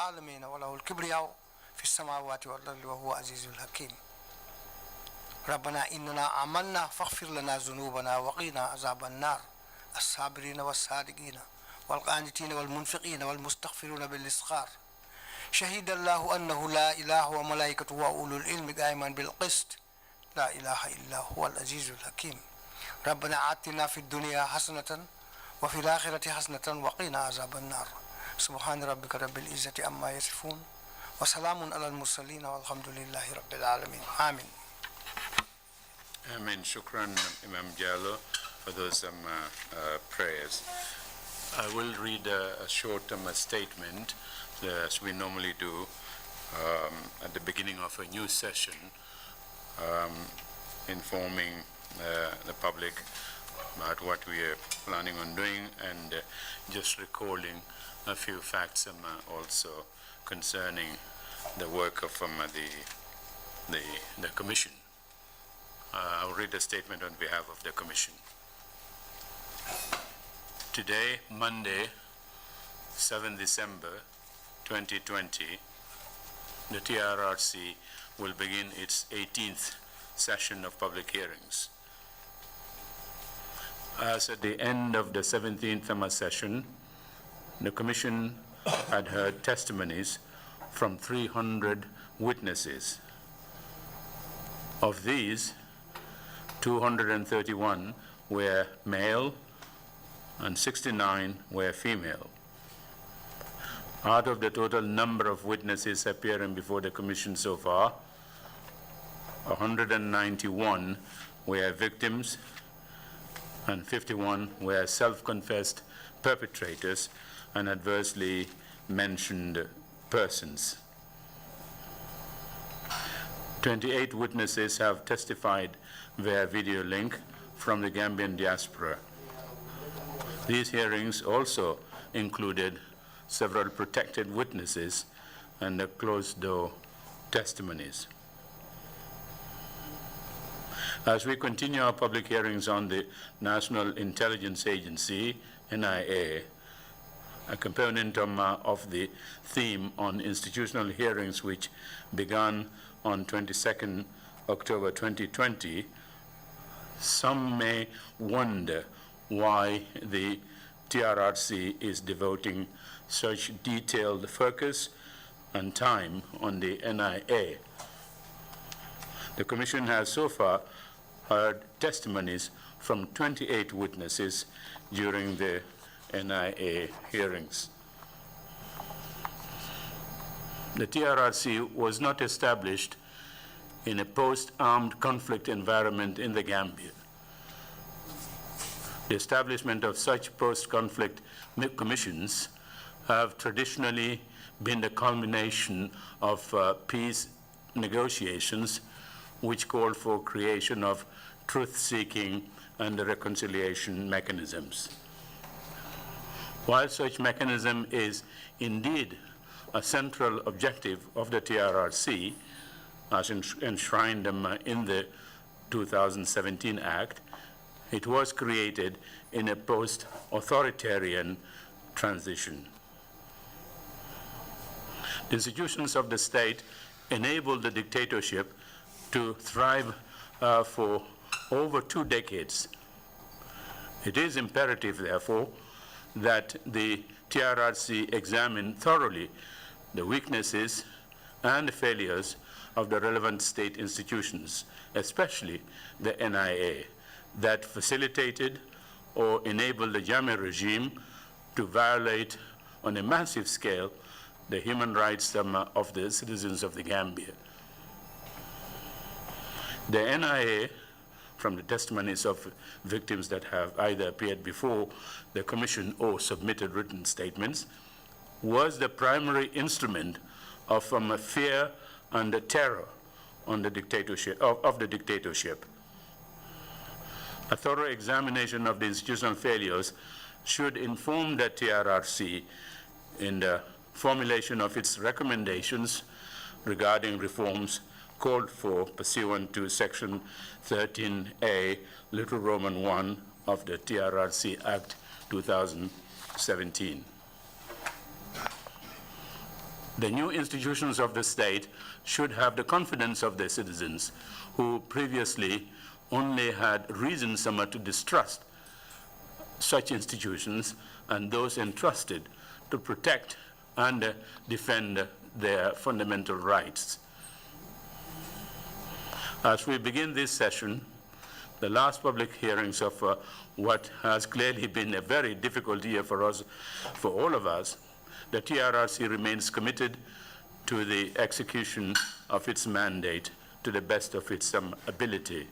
العالمين وله الكبرياء في السماوات والأرض وهو عزيز الحكيم. ربنا إننا آمنا فاغفر لنا ذنوبنا وقنا عذاب النار. الصابرين والصادقين والقانتين والمنفقين والمستغفرين بالإسخار. شهد الله أنه لا إله وملائكته وأولو العلم قائما بالقسط. لا إله إلا هو العزيز الحكيم. ربنا آتنا في الدنيا حسنة وفي الآخرة حسنة وقنا عذاب النار. سبحان ربك رب العزة عما يصفون وسلام على المرسلين والحمد لله رب العالمين. آمين. Amen. Shukran, Imam Jallo, for those prayers. I will read a short statement, as we normally do at the beginning of a new session, informing the public about what we are planning on doing and just recalling a few facts also concerning the work of the Commission. I'll read a statement on behalf of the Commission. Today, Monday, 7 December 2020, the TRRC will begin its 18th session of public hearings. As at the end of the 17th session, the Commission had heard testimonies from 300 witnesses. Of these, 231 were male and 69 were female. Out of the total number of witnesses appearing before the Commission so far, 191 were victims and 51 were self-confessed perpetrators and adversely mentioned persons. 28 witnesses have testified via video link from the Gambian diaspora. These hearings also included several protected witnesses and the closed-door testimonies. As we continue our public hearings on the National Intelligence Agency, NIA, a component of the theme on institutional hearings which began on 22nd October 2020, some may wonder why the TRRC is devoting such detailed focus and time on the NIA. The Commission has so far heard testimonies from 28 witnesses during the NIA hearings. The TRRC was not established in a post-armed conflict environment in the Gambia. The establishment of such post-conflict commissions have traditionally been the culmination of peace negotiations which called for creation of truth-seeking and reconciliation mechanisms. While such mechanism is indeed a central objective of the TRRC, as enshrined in the 2017 Act, it was created in a post-authoritarian transition. The institutions of the state enabled the dictatorship to thrive for over 2 decades. It is imperative, therefore, that the TRRC examine thoroughly the weaknesses and failures of the relevant state institutions, especially the NIA, that facilitated or enabled the Jammeh regime to violate on a massive scale the human rights of the citizens of the Gambia. The NIA, from the testimonies of victims that have either appeared before the Commission or submitted written statements, was the primary instrument of fear and terror on the dictatorship, of the dictatorship. A thorough examination of the institutional failures should inform the TRRC in the formulation of its recommendations regarding reforms called for pursuant to Section 13A, Little Roman 1 of the TRRC Act 2017. The new institutions of the state should have the confidence of their citizens, who previously only had reason somewhat to distrust such institutions and those entrusted to protect and defend their fundamental rights. As we begin this session, the last public hearings of what has clearly been a very difficult year for us, for all of us, the TRRC remains committed to the execution of its mandate to the best of its ability.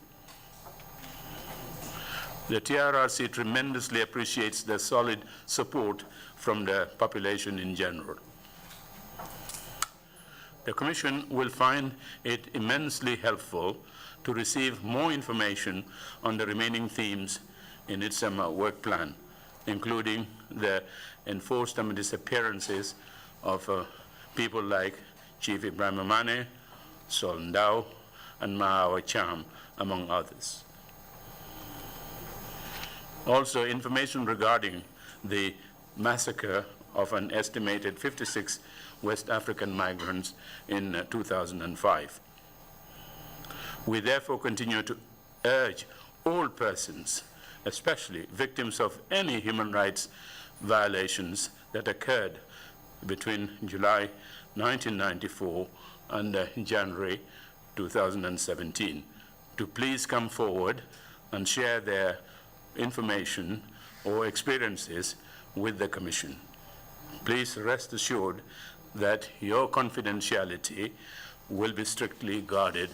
The TRRC tremendously appreciates the solid support from the population in general. The Commission will find it immensely helpful to receive more information on the remaining themes in its work plan, including the enforced disappearances of people like Chief Ibrahim Amane, Sol Ndao, and Maawa Cham, among others. Also, information regarding the massacre of an estimated 56 West African migrants in 2005. We therefore continue to urge all persons, especially victims of any human rights violations that occurred between July 1994 and January 2017, to please come forward and share their information or experiences with the Commission. Please rest assured that your confidentiality will be strictly guarded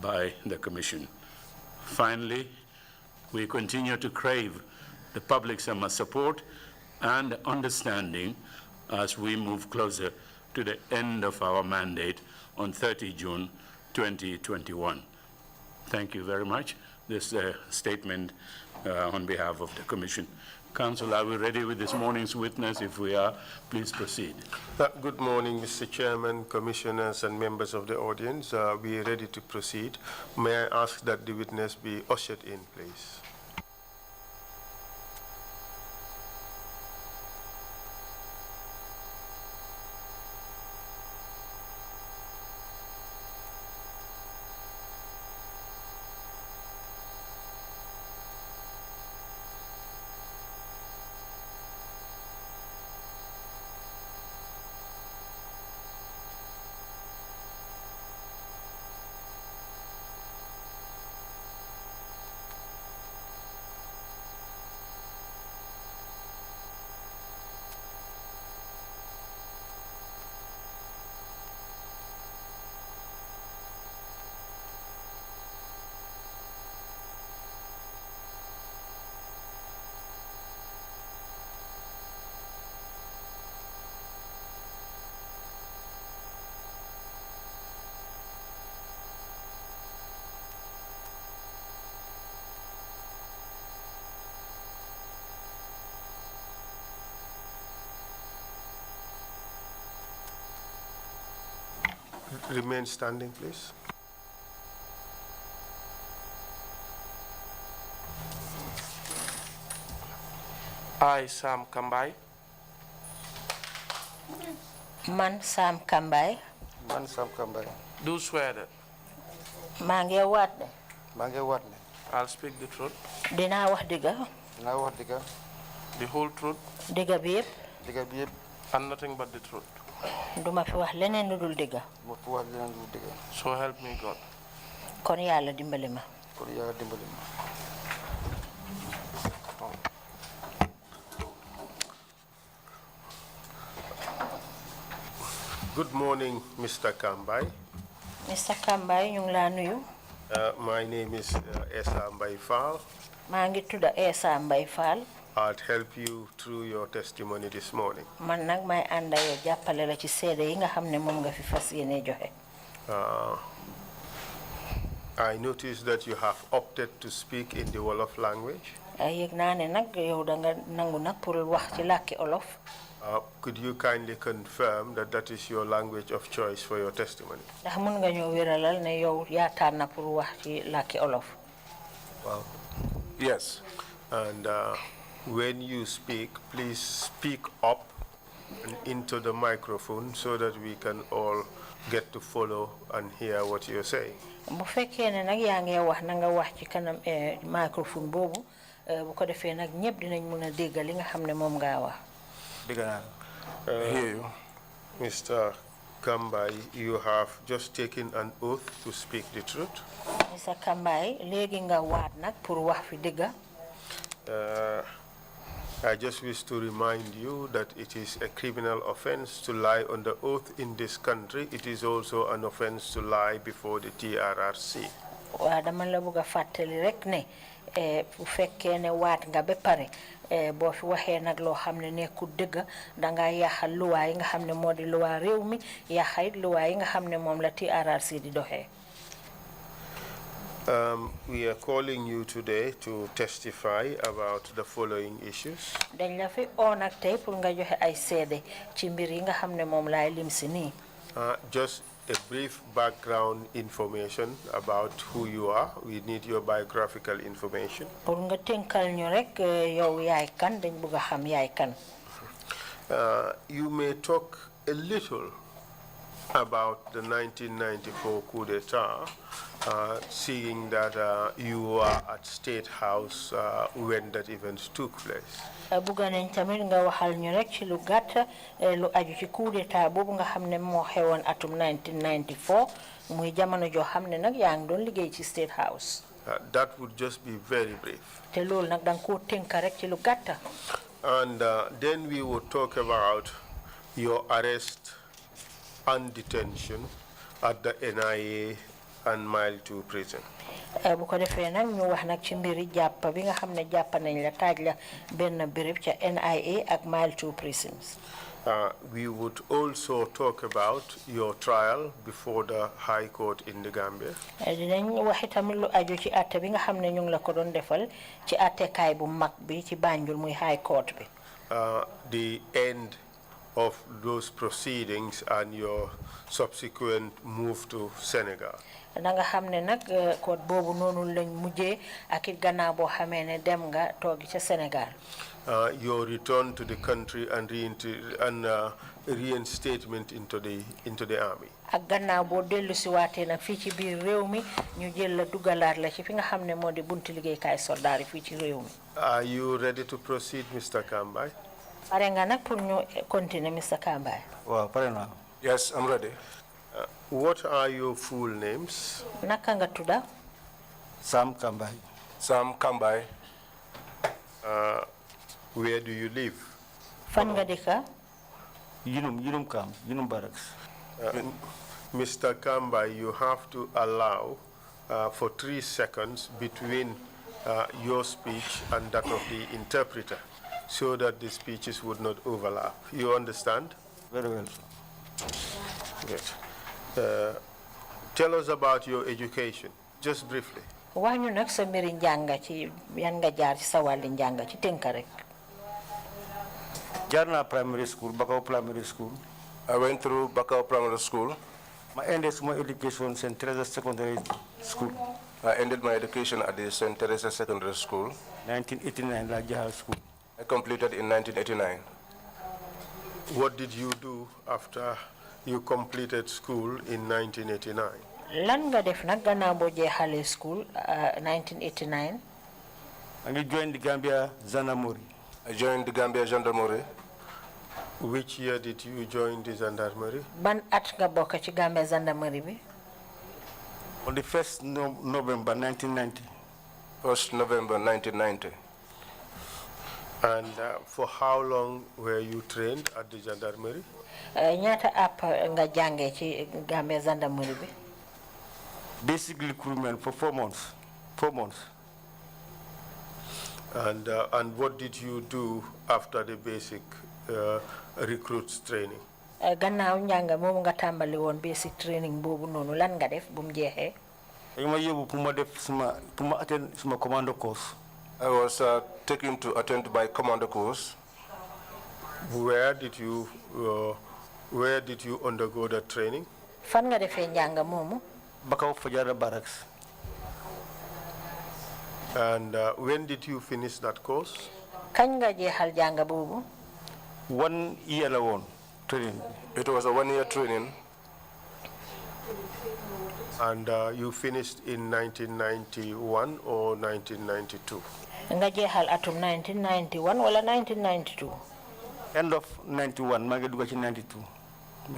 by the Commission. Finally, we continue to crave the public's support and understanding as we move closer to the end of our mandate on 30 June 2021. Thank you very much. This statement on behalf of the Commission. Council, are we ready with this morning's witness? If we are, please proceed. Good morning, Mr. Chairman, commissioners, and members of the audience. We are ready to proceed. May I ask that the witness be ushered in, please? Remain standing, please. I, Sam Kambai. Man Sam Kambai. Man Sam Kambai. Do swear that Mange wat ne. Mange wat ne. I'll speak the truth, Dina wax diga. Dina wax diga. the whole truth, Diga bi yep. Diga bi yeb. and nothing but the truth. Duma fi wax leneen lu dul diga. Mo fu wax leneen lu diga. So help me God. Kon Yàlla dimbali ma. Kon Yàlla dimbali ma. Good morning, Mr. Kambai. Mr. Kambai ñu ngi la nuyu. My name is Essa Mbai Fall. Maa ngi tudda Essa Mbai Fall. I'll help you through your testimony this morning. Man nag may ànda yow jàppale la ci seede yi nga xam ne moom nga fi fas yéene joxe. I noticed that you have opted to speak in the Wolof language. Yëg naa ne nag yow da nga nangu nag pour wax ci làkki olof. Could you kindly confirm that that is your language of choice for your testimony? Ndax mun nga ñoo wéralal ne yow yaa tànn pour wax ci làkki olof. Well, Yes. and when you speak, please speak up into the microphone so that we can all get to follow and hear what you're saying. bu fekkee ne nag yaa ngi wax na nga wax ci kanam microphone boobu bu ko defee nag ñëpp dinañ mën a dégg li nga xam ne moom ngaa wax. Dégg naa hear you. Mr. Kambai, you have just taken an oath to speak the truth. Mr. Kambai, léegi nga waat nag pour wax fi dëgg. I just wish to remind you that it is a criminal offense to lie on the oath in this country. It is also an offense to lie before the TRRC. Waa dama la bëgg a fàttali rek ne bu fekkee ne waat nga ba pare boo fi waxee nag loo xam ne nekkul dëgg danga yàqal luwaa yi nga xam ne moo di luwaa réew mi yàqal luwaa yi nga xam ne moom la TRRC di doxee. We are calling you today to testify about the following issues. dañ la fi oo nag tey pour nga joxe ay seede ci mbir yi nga xam ne moom laay lim si nii. Just a brief background information about who you are. We need your biographical information. pour nga tënkal ñu rek yow yaay kan dañ bëgg a xam yaay kan. You may talk a little about the 1994 coup d'etat, seeing that you were at State House when that event took place. Bëgg nañ tamit nga waxal ñu rek ci lu gàtt lu aju ci coup d'état boobu nga xam ne moo xewoon atum 1994 muy jamono joo xam ne nag yaa ngi doon liggéey ci State House. That would just be very brief. te loolu nag danga koo tënk rek ci lu gàtt. And then we would talk about your arrest and detention at the NIA and Mile 2 prison. bu ko defee nag ñu wax nag ci mbiri jàpp bi nga xam ne jàpp nañ la taaj la benn béréb ca NIA ak Mile 2 prisons. We would also talk about your trial before the High Court in the Gambia. dinañ wax itamit lu aju ci àtte bi nga xam ne ñu ngi la ko doon defal ci àttekaay bu mag bi ci Banjul muy High Court bi. The end of those proceedings and your subsequent move to Senegal. da nga xam ne nag code boobu noonu lañ mujjee ak it gannaaw boo xamee ne dem nga toogi ca Sénégal. Your return to the country and reinstatement into the army. ak gannaaw boo dellu si waatee nag fii ci biir réew mi ñu jël la dugalaat la ci fi nga xam ne moo di buntu liggéeykaay soldaar yi fii ci réew mi. Are you ready to proceed, Mr. Kambai? pare nga nag pour ñu continuer Mr. Kambai. Waaw pare naa. Yes, I'm ready. What are your full names? naka nga tudda. Sam Kambai. Sam Kambai. Where do you live? fan nga dëkka. Yunum Camp, Yunum Barracks. Mr. Kambai, you have to allow for 3 seconds between your speech and that of the interpreter so that the speeches would not overlap. You understand? Very well. Good. Tell us about your education, just briefly. wax ñu nag sa mbiri njàng ci yan nga jaar ci sa wàlli njàng ci tënk rek. Jaar naa primary school, Bakau Primary School. I went through Bakau Primary School. Ma ended my education St. Teresa Secondary School. I ended my education at the St. Teresa Secondary School. 1989 La Jahal School. I completed in 1989. What did you do after you completed school in 1989? lan nga def nag gannaaw boo jeexalee school 1989. And you joined the Gambia Zanamori. I joined the Gambia Gendarmerie. Which year did you join the gendarmerie? ban at nga bokk ci Gambia Gendarmerie bi. On the 1st November 1990. 1st November 1990. And for how long were you trained at the gendarmerie? ñaata app nga jàngee ci Gambia Gendarmerie bi. Basic recruitment for 4 months. 4 months. And what did you do after the basic recruits training? gannaaw njàng moomu nga tàmbali woon basic training boobu noonu lan nga def bu mu jeexee. Ma yóbbu pour ma def pour ma attend suma commando course. I was taken to attend my commando course. Where did you undergo the training? fan nga defee njàng moomu. Bakau Fajara Barracks. And when did you finish that course? kañ nga jeexal jàng boobu. 1 year alone training. It was a 1-year training. And you finished in 1991 or 1992? Nga jehal atum 1991 wala 1992? End of 91, mage duga ci 92.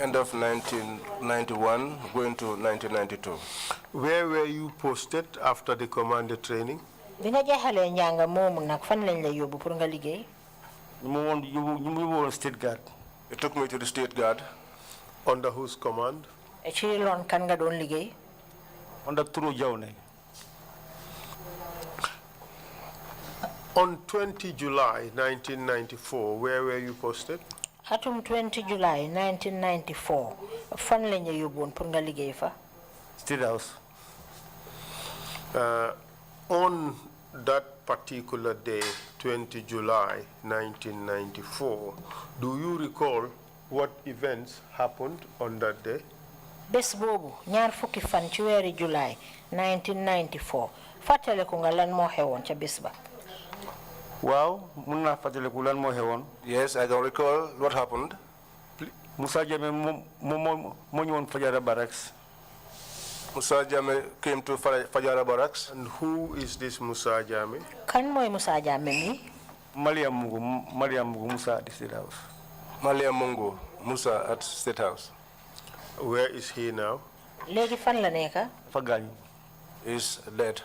End of 1991, going to 1992. Where were you posted after the commander training? Bi nga jehale njanga momu nak fan lañ la yobbu pour nga liggéey? ñu won state guard. It took me to the state guard. Under whose command? Ci lon kan nga doon liggéey? Under Turu Jawne. On 20 July 1994, where were you posted? Atum 20 July 1994 fan lañ la yóbboon pour nga liggéey fa? State House. On that particular day, 20 July 1994, do you recall what events happened on that day? Bés boobu ñaar fukki fan ci weeri July 1994 fàttale ko nga lan moo xewoon ca bés ba? Waaw mun naa fàttale ko lan moo xewoon. Yes, I can recall what happened. Musa Jammeh moo ñëwoon Fajara Barracks. Musa Jammeh came to Fajara Barracks. And who is this Musa Jammeh? Kan mooy Musa Jammeh mi? Mariam Mungu Musa at the State House. Malia Mungu Musa at State House. Where is he now? Léegi fan la nekk? Dafa gaañu. Is dead.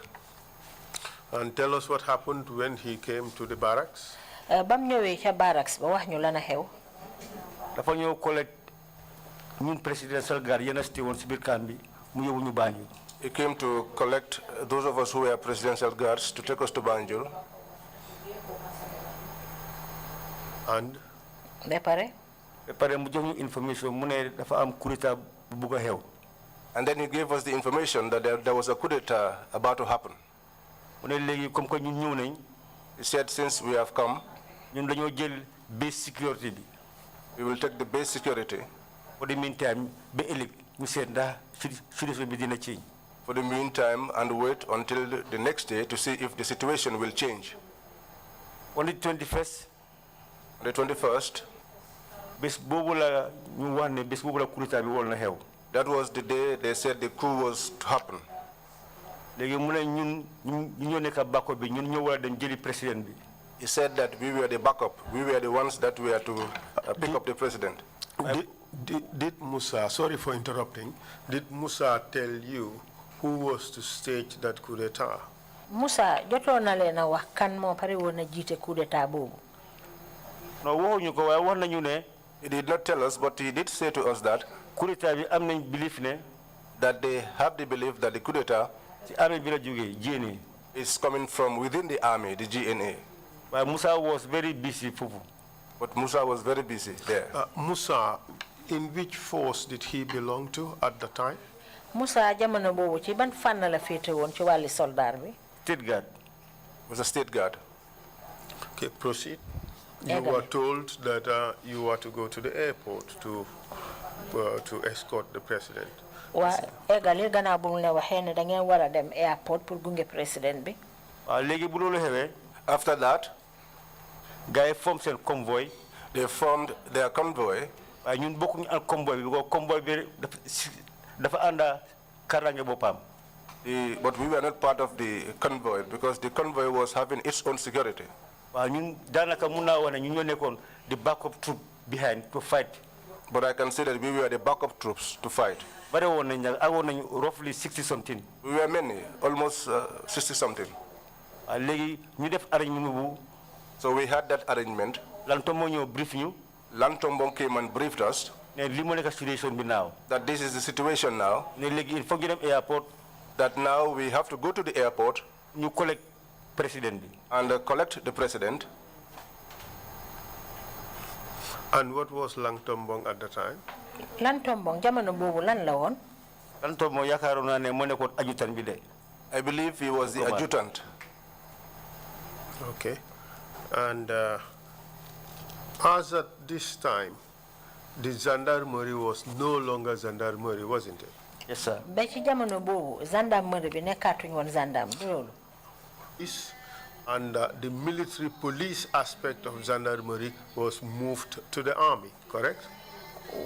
And tell us what happened when he came to the barracks. Bam ñëwee ca barracks ba wax ñu lan a xew. Dafa ñëw collect ñun presidential guard yéen a sté woon si biir camp bi mu yóbbu ñu Banjul. He came to collect those of us who were presidential guards to take us to Banjul. And? Ba pare mu jox ñu information mu ne dafa am coup d'état bu bugg a xew. And then he gave us the information that there was a coup d'état about to happen. Mu ne léegi comme que ñun ñëw nañ. He said, since we have come, ñun dañoo jël base security bi. We will take the base security. For the meantime, ba ëllëg ñu seet ndax situation bi dina change. For the meantime, and wait until the next day to see if the situation will change. On the 21st. On the 21st. Bés boobu la ñu wax ne bés boobu la coup d'état bi war na xew. That was the day they said the coup was to happen. Léegi mu ne ñun ñoo nekk backup bi ñun ñoo war a dem jëli président bi. He said that we were the backup. We were the ones that were to pick up the president. Did Musa, sorry for interrupting, did Musa tell you who was to stage that coup d'état? Musa jotoon na leen a wax kan moo pare woon na jiite coup d'état boobu. No, waxuñu ko waaye wax nañu ne. He did not tell us, but he did say to us that coup d'état bi am nañ belief ne. That they have the belief that the coup d'état is coming from within the army, the GNA. But Musa was very busy. But Musa was very busy there. Musa, in which force did he belong to at the time? Musa jamono bobu ci ban fan la fété won ci wali soldat bi? State guard. Was a state guard. Okay, proceed. You were told that you were to go to the airport to escort the president. Wa égalé gana bu ne waxé né da ngeen wara dem airport pour gunge président bi. Légui bu lolu xewé. After that, guys formed a convoy. They formed their convoy. Ñun bokku ñu ak convoy bi because convoy bi dafa anda karange bopam. But we were not part of the convoy because the convoy was having its own security. Ñun danaka mëna wone ñu ñoo nekkon the backup troop behind to fight. But I can say that we were the backup troops to fight. Roughly 60 something. We were many, almost 60 something. So we had that arrangement. Lantombong came and briefed us that this is the situation now. That now we have to go to the airport and collect the president. And what was Langtombong at the time? Langtombong jamono bobu lan la won? Langtombong yakarona ne mo nekon adjutant bi de. I believe he was the adjutant. Okay. And as at this time, the gendarmerie was no longer gendarmerie, wasn't it? Yes, sir. Ba ci jamono bobu gendarmerie bi nekkatuñ won gendarme lolu. And the military police aspect of gendarmerie was moved to the army, correct?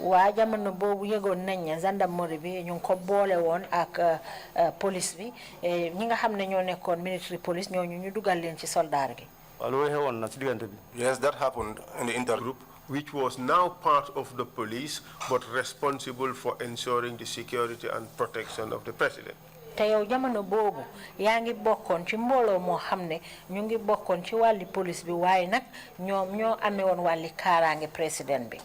Wa jamono bobu yegon nañ gendarmerie bi ñu ko boole won ak police bi ñi nga xamne ñoo nekkon military police ñoo ñu dugal leen ci soldat gi. Yes, that happened in the intergroup, which was now part of the police but responsible for ensuring the security and protection of the president. Te yow jamono bobu yaangi bokkon ci mbolo mo xamne ñu ngi bokkon ci wali police bi waye nak ñoom ñoo amé won wali karange president bi.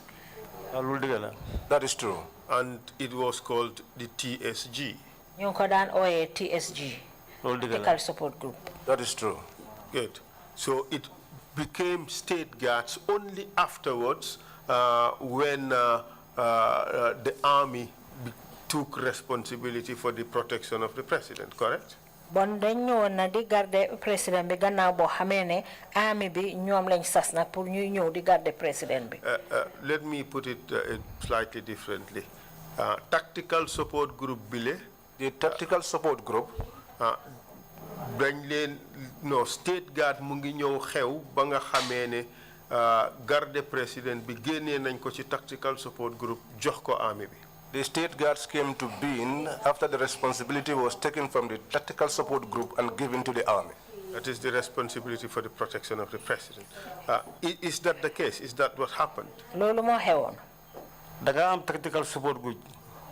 That is true. And it was called the TSG. Ñu ko daan oyé TSG. Tactical Support Group. That is true. Good. So it became state guards only afterwards when the army took responsibility for the protection of the president, correct? Bon dañ ñëwoon na di garder président bi gannaaw boo xamee ne army bi ñoom lañ sas na pour ñuy ñëw di garder président bi. Let me put it slightly differently. Tactical support group bile. The tactical support group. Dañ leen no state guard mu ngi ñëw xew ba nga xamee ne garder président bi génnee nañ ko ci tactical support group jox ko army bi. The state guards came to being after the responsibility was taken from the tactical support group and given to the army. That is the responsibility for the protection of the president. Is that the case? Is that what happened? Loolu moo xewoon. Da nga am tactical support group.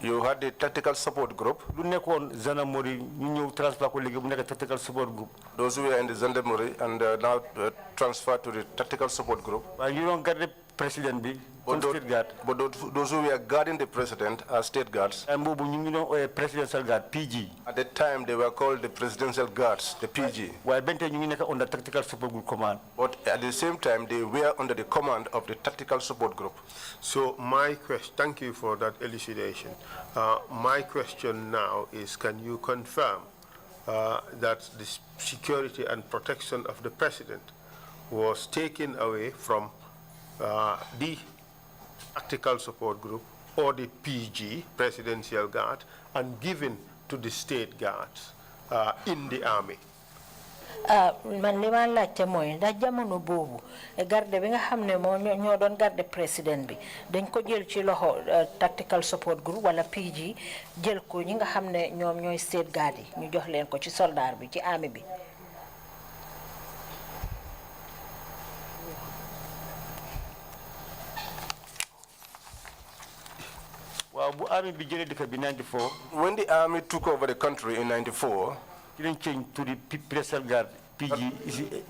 You had the tactical support group. Lu nekkoon gendarmerie ñu ñëw transfer ko léegi bu nekk tactical support group. Those who were in the gendarmerie and now transferred to the tactical support group. Waaye ñu doon garder président bi. But those who were guarding the president are state guards. And presidential guard, PG. At the time, they were called the presidential guards, the PG. While under tactical support group command. But at the same time, they were under the command of the tactical support group. So my question, thank you for that elucidation. My question now is, can you confirm that the security and protection of the president was taken away from the tactical support group or the PG, Presidential Guard, and given to the state guards in the army? Man li ma laajte mooy ndax jamono boobu garde bi nga xam ne moo ñoo doon garde président bi dañ ko jël ci loxo tactical support group wala PG jël ko ñi nga xam ne ñoom ñooy state guard yi ñu jox leen ko ci soldat bi ci army bi. When the army took over the country in 94, didn't change to the Presidential Guard, PG,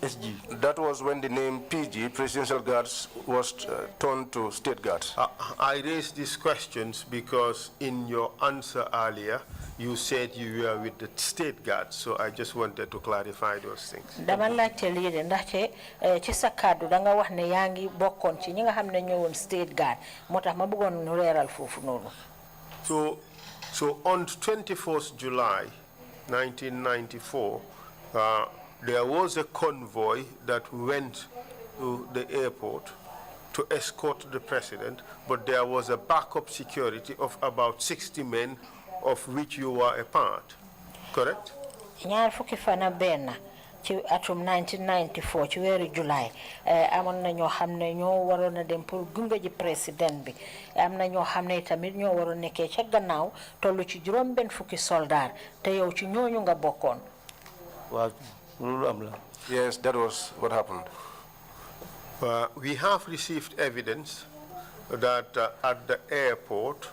SG. That was when the name PG, Presidential Guards, was turned to State Guards. I raised these questions because in your answer earlier, you said you were with the State Guards, so I just wanted to clarify those things. Dama laajte lii de ndaxte ci sa kàddu da nga wax ne yaa ngi bokkoon ci ñi nga xam ne ñëwoon State Guard moo tax ma bëggoon nu leeral foofu noonu. So on 24th July 1994, there was a convoy that went to the airport to escort the president, but there was a backup security of about 60 men, of which you were a part, correct? Ñaar fukki fan ak benn ci atum 1994 ci weeru July amoon na ñoo xam ne ñoo waroon a dem pour gunge ji président bi am na ñoo xam ne tamit ñoo waroon nekkee ca gannaaw tollu ci juróom benn fukki soldat te yow ci ñooñu nga bokkoon. Waaw loolu am la. Yes, that was what happened. We have received evidence that at the airport,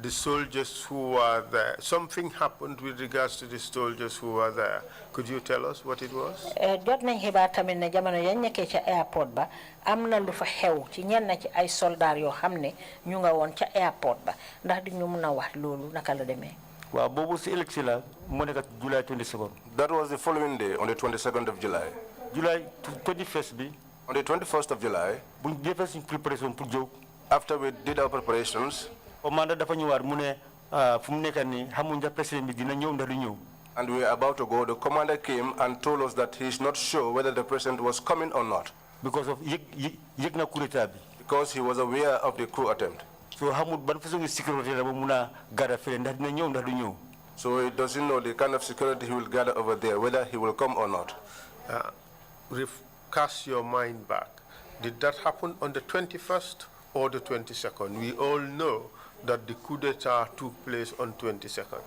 the soldiers who were there, something happened with regards to the soldiers who were there. Could you tell us what it was? Jot nañ xibaar tamit ne jamono yañ nekkee ca airport ba am na lu fa xew ci ñenn ci ay soldats yoo xam ne ñu nga woon ca airport ba ndax di ñu mën a wax loolu naka la demee. Waaw boobu si élection la moo nekk July 22nd. That was the following day, on the 22nd of July. July 21st bi. On the 21st of July. buñ defee suñ préparation pour jóg. After we did our preparations. Commander dafa ñëwaat mu ne fu mu nekk nii xamuñ ndax président bi dina ñëw ndax du ñëw. And we were about to go. The commander came and told us that he is not sure whether the president was coming or not. Because of yëg na coup d'état bi. Because he was aware of the coup attempt. So xamul ban façon sécurité la ba mun a garder fële ndax dina ñëw ndax du ñëw. So he doesn't know the kind of security he will gather over there, whether he will come or not. cast your mind back. Did that happen on the 21st or the 22nd? We all know that the coup d'etat took place on 22nd.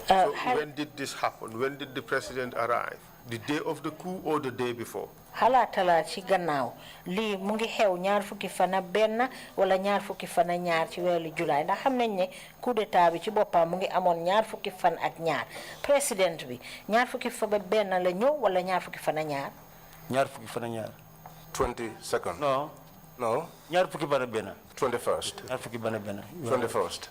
So when did this happen? When did the president arrive? The day of the coup or the day before? Halatala ci gannaaw lii mu ngi xew ñaar fukki fan ak benn wala ñaar fukki fan ak ñaar ci weeru July ndax xam nañ ne coup d'état bi ci boppam mu ngi amoon ñaar fukki fan ak ñaar président bi ñaar fukki fan ak benn la ñëw wala ñaar fukki fan ak ñaar. ñaar fukki fan ak ñaar. 22nd. No. No. ñaar fukki fan ak benn. 21st. ñaar fukki fan ak benn. 21st.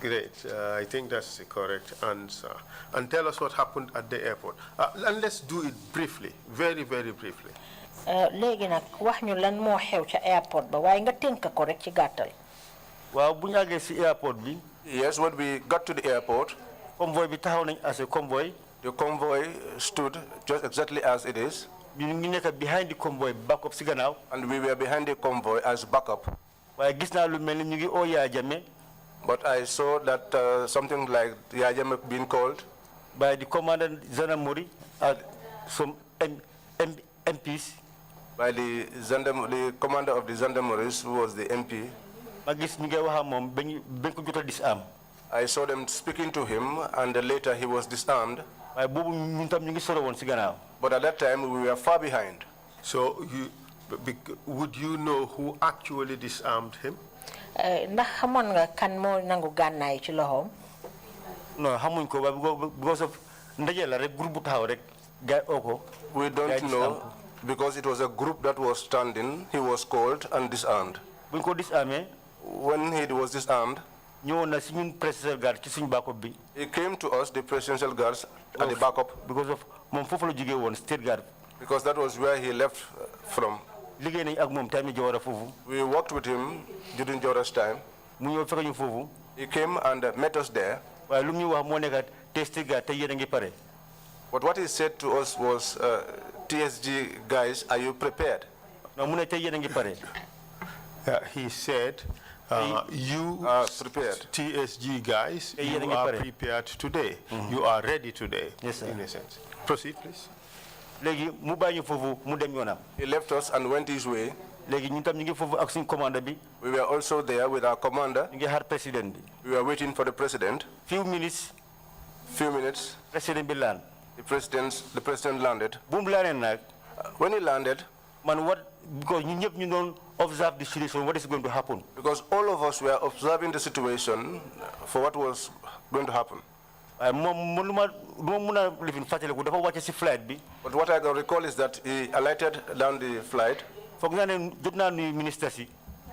Great. I think that's the correct answer. And tell us what happened at the airport. And let's do it briefly, very, very briefly. léegi nag wax ñu lan moo xew ca airport ba waaye nga tënk ko rek ci gàttal. waaw bu ñu àggee si airport bi. Yes, when we got to the airport, convoy bi taxaw nañ as a convoy. the convoy stood just exactly as it is. ñu ngi nekk behind the convoy backup si gannaaw. And we were behind the convoy as backup. waaye gis naa lu mel ni ñu ngi oo Yaya Jammeh. But I saw that something like Yaya Jammeh being called by the commandant gendarmerie and some MPs. By the commander of the gendarmeries, who was the MP. I saw them speaking to him, and later he was disarmed. But at that time, we were far behind. So would you know who actually disarmed him? Ndax xamoon nga kan moo nangu gànnaay ci loxoom. No, xamuñ ko because of ndaje la rek groupe bu taxaw rek gaay oko. We don't know because it was a group that was standing. He was called and disarmed. Buñ ko disarmé. When he was disarmed, ñëwoon na si ñun presidential guard ci suñu backup bi. He came to us, the presidential guards, at the backup. Because of moom foofu la jógee woon state guard. Because that was where he left from. liggéey nañ ak moom time Jawara foofu. We worked with him during Jawara's time. mu ñëw fekk ñu foofu. He came and met us there. waaye lu mu ñu wax moo nekk TSG guard te yéen a ngi pare. But what he said to us was, TSG guys, are you prepared? No, mu ne te yéen a ngi pare. He said, you are prepared. TSG guys, you are prepared today. You are ready today. Yes, sir. In a sense. Proceed, please. léegi mu bàyyi ñu foofu mu dem yoonam. He left us and went his way. léegi ñun tam ñu ngi foofu ak suñu commander bi. We were also there with our commander. ñu ngi xaar président bi. We were waiting for the president. Few minutes. President bi land. The president landed. bu mu landee nag. When he landed, because ñun ñëpp ñu doon observe the situation, what is going to happen? Because all of us were observing the situation for what was going to happen. But what I can recall is that he alighted down the flight.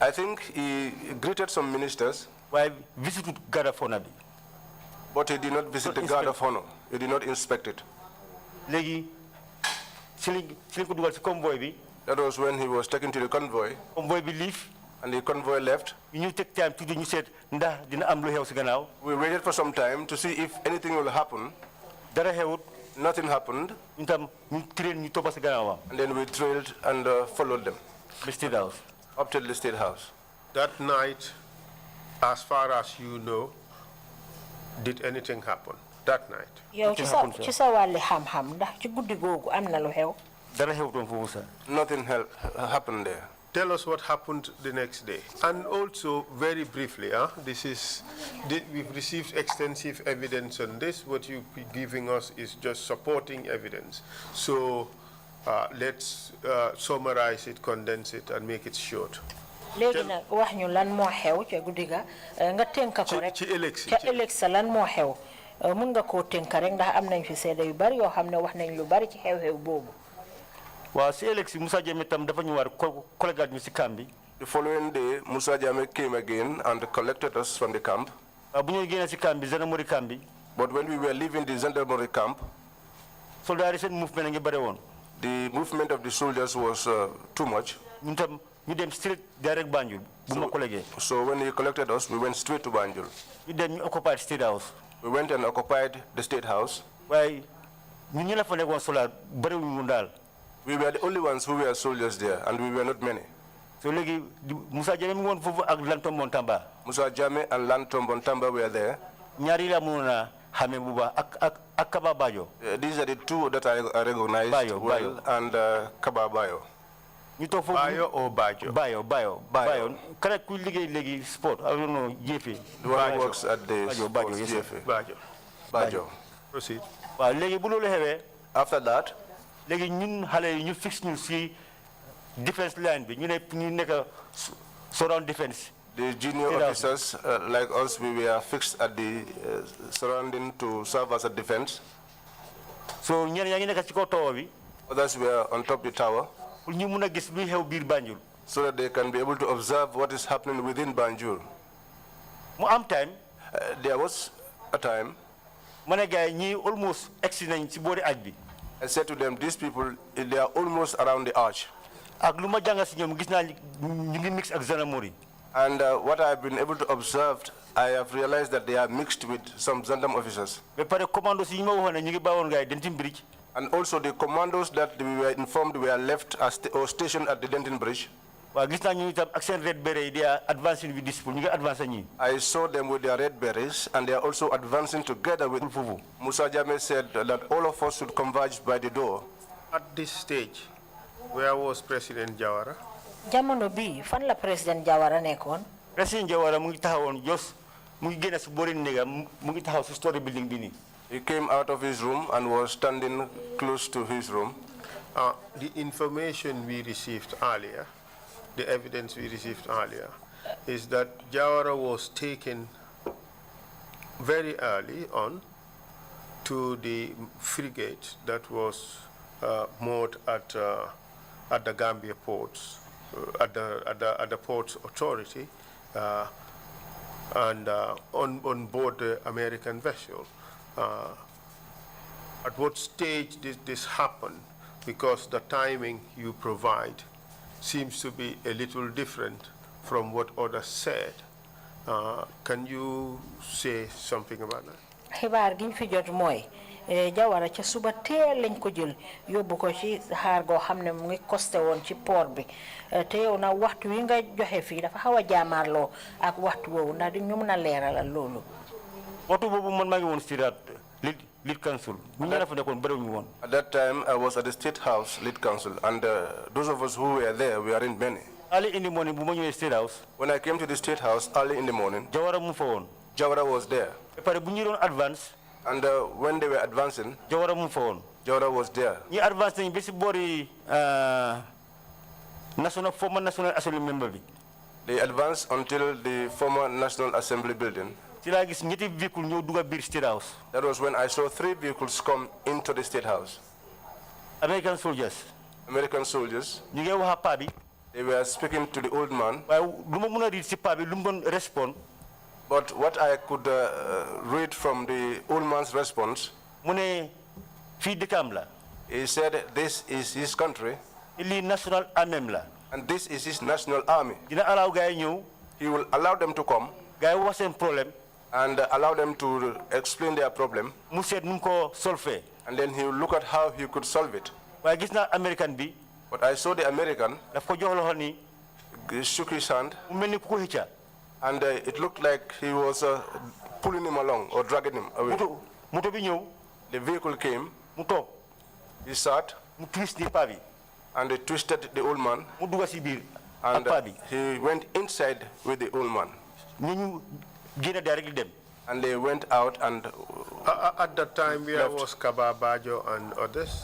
I think he greeted some ministers. But he did not visit the guard of honor. He did not inspect it. That was when he was taken to the convoy. And the convoy left. You take time to do. You said, we waited for some time to see if anything will happen. Nothing happened. And then we trailed and followed them. The State House. Up to the State House. That night, as far as you know, did anything happen that night? Nothing happened there. Tell us what happened the next day. And also, very briefly, we've received extensive evidence on this. What you're giving us is just supporting evidence. So let's summarize it, condense it, and make it short. léegi nag wax ñu lan moo xew ca guddi ga nga tënk ko rek ca ëllëg sa lan moo xew mun nga koo tënk rek ndax am nañ fi seede yu bari yoo xam ne wax nañ lu bari ci xew-xew boobu. waaw si ëllëg si Musa Jammeh tam dafa ñu war collegaat ñu si camp bi. The following day, Musa Jammeh came again and collected us from the camp. bu ñu génnee si camp bi gendarmerie camp bi. But when we were leaving the gendarmerie camp, soldats yi seen movement a ngi bëri woon. The movement of the soldiers was too much. ñun tam ñu dem straight direct Banjul bu ma collegé. So when he collected us, we went straight to Banjul. ñu dem ñu occupied State House. We went and occupied the State House. waaye ñun ñu la fa nekkoon soldat bëriwuñu daal. We were the only ones who were soldiers there, and we were not many. So léegi Musa Jammeh mi woon foofu ak Lantom Bontamba. Musa Jammeh and Lantom Bontamba were there. ñaari la mënoon a Hamebuba Akababayo. These are the two that I recognize well, and Kababayo. Bayo or Bajo? Bayo. Can I quickly legi sport? I don't know, JP. The one who works at the Bajo, yes, Bajo. Proceed. After that, legi ñun xalé ñu fix ñu ci defense line bi ñu nekk surround defense. The junior officers like us, we were fixed at the surrounding to serve as a defense. So ñen ya ngi nekk ci ko tower bi. Others were on top of the tower. Pour ñu mëna gis luy xew biir Banjul. So that they can be able to observe what is happening within Banjul. Mu am time. There was a time. Mané gaay ñi almost exi nañ ci boori aj bi. I said to them, these people, they are almost around the arch. Ak luma janga ci ñom gis na ñu ngi mix ak gendarmerie. And what I've been able to observe, I have realized that they are mixed with some gendarme officers. And also the commandos that we were informed were left or stationed at the Denton Bridge. I saw them with their red berets, and they are also advancing together with Fufu. Musa Jame said that all of us should converge by the door. At this stage, where was President Jawara? Jamono bi fan la President Jawara nekkoon? President Jawara mu ngi taxawoon jos mu ngi génn si boori néegam mu ngi taxaw si story building bi nii. He came out of his room and was standing close to his room. The information we received earlier, the evidence we received earlier, is that Jawara was taken very early on to the frigate that was moored at the Gambia ports, at the ports authority, and on board the American vessel. At what stage did this happen? Because the timing you provide seems to be a little different from what others said. Can you say something about that? Xibaar giñ fi jot mooy Jawara ca suba teel lañ ko jël yóbbu ko ci xaar goo xam ne mu ngi costé woon ci port bi te yow na waxtu wi nga joxe fii dafa xaw a jaamaarloo ak waxtu woowu ndax di ñu mën a leeralal loolu. Waxtu boobu man maa ngi woon si lead council. Ñu ñëna fa nekkoon bëriwuñu woon. At that time, I was at the State House lead council, and those of us who were there, we are in many. Early in the morning, bu ma ñëwee State House. When I came to the State House early in the morning, Jawara mu fa woon. Jawara was there. Ba pare bu ñu doon advance. And when they were advancing, Jawara mu fa woon. Jawara was there. Ñi advance nañu ba si boori former National Assembly member bi. They advanced until the former National Assembly building. Ci laa gis ñetti véhicule ñëw dugg biir State House. That was when I saw 3 vehicles come into the State House. American soldiers. American soldiers. Ñu ngi wax paa bi. They were speaking to the old man. Waaye lu ma mën a read si paa bi lu mu doon respond. But what I could read from the old man's response, mu ne fii dëkkam la. He said this is his country. Lii national army la. And this is his national army. Dina allow gars yi ñëw. He will allow them to come. Gars yi wax seen problème. And allow them to explain their problem. Mu seet nu mu ko solve. And then he will look at how he could solve it. Waaye gis naa American bi. But I saw the American. Daf ko jox loxo ni. He shook his hand. Mu mel ni ku ko xëcca. And it looked like he was pulling him along or dragging him away. Moto bi ñëw. The vehicle came. Mu toog. He sat. Mu twist ni paa bi. And they twisted the old man. Mu dugg si biir. And he went inside with the old man. Ñu génn directly dem. And they went out and at that time where was Kababajo and others?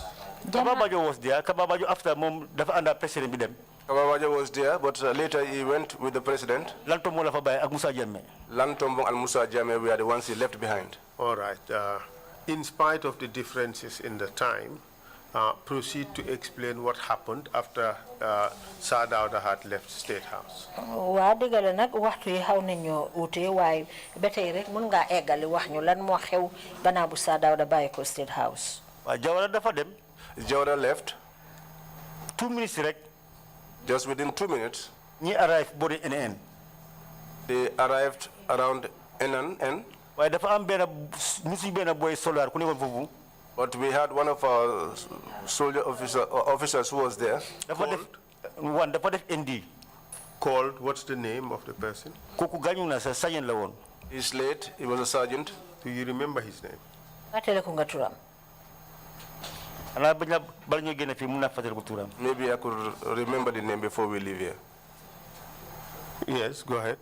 Kababajo was there. Kababajo after mom dafa ànd ak president bi dem. Kababajo was there, but later he went with the president. Lantombo la fa bàyyi ak Musa Jammeh. Lantombo and Musa Jammeh were the ones he left behind. All right. In spite of the differences in the time, proceed to explain what happened after Sadauda had left State House. Waa dëgg nag waxtu yi xaw nañoo uute waaye ba tey rek mën ngaa eggali wax ñu lan moo xew gannaaw bu Sadauda bàyyi ko State House. Waaw Jawara dafa dem. Jawara left. 2 minutes rek. Just within 2 minutes. Ñi arrive boori NN. They arrived around NN. Waaye dafa am benn boy soldat ku nekkoon foofu. But we had one of our soldier officers who was there. Dafa def ND. Called, what's the name of the person? Kooku gaañu na sa sergeant la woon. He's late, he was a sergeant. Do you remember his name? Fàttaliku nga turam. Maybe I could remember the name before we leave here. Yes, go ahead.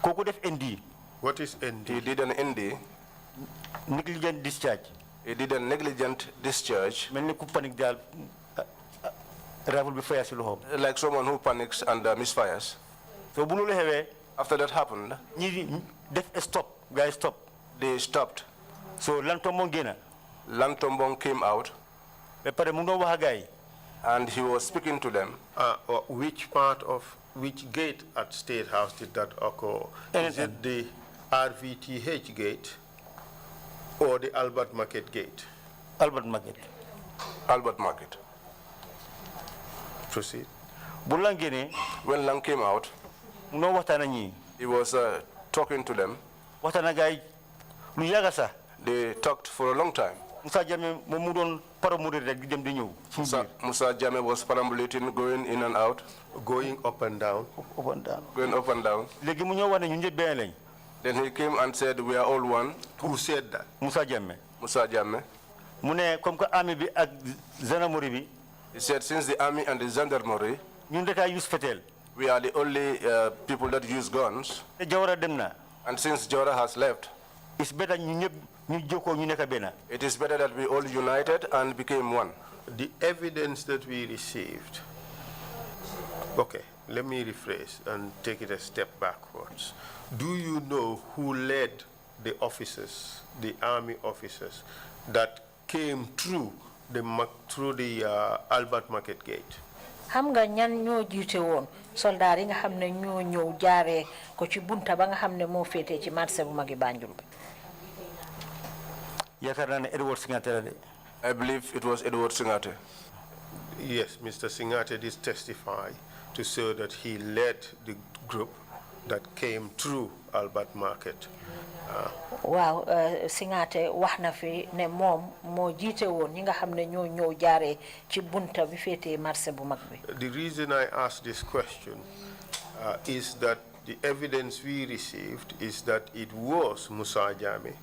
Koko def ND. What is ND? He did an ND. Negligent discharge. He did a negligent discharge. Like someone who panics and misfires. So after that happened, stop. Guys, stop. They stopped. So Lantombong came out. And he was speaking to them. Which gate at State House did that occur? Is it the RVTH gate or the Albert Market gate? Albert Market. Albert Market. Proceed. When Lang came out, he was talking to them. They talked for a long time. Musa Jame was perambulating, going in and out. Going up and down. Going up and down. Then he came and said, we are all one. Who said that? Musa Jame. Musa Jame. He said, since the army and the gendarmerie, we are the only people that use guns. And since Jawara has left, it's better it is better that we all united and became one. The evidence that we received. Okay, let me rephrase and take it a step backwards. Do you know who led the officers, the army officers, that came through the Albert Market gate? Xam nga ñan ñoo jiite woon soldat yi nga xam ne ñoo ñëw jaaree ko ci bunta ba nga xam ne moo féetee ci marché bu magi Banjul bi. I believe it was Edward Singate. Yes, Mr. Singate did testify to show that he led the group that came through Albert Market. Waaw Singate wax na fi ne moom moo jiite woon ñi nga xam ne ñoo ñëw jaaree ci bunta bi féetee marché bu mag bi. The reason I ask this question is that the evidence we received is that it was Musa Jame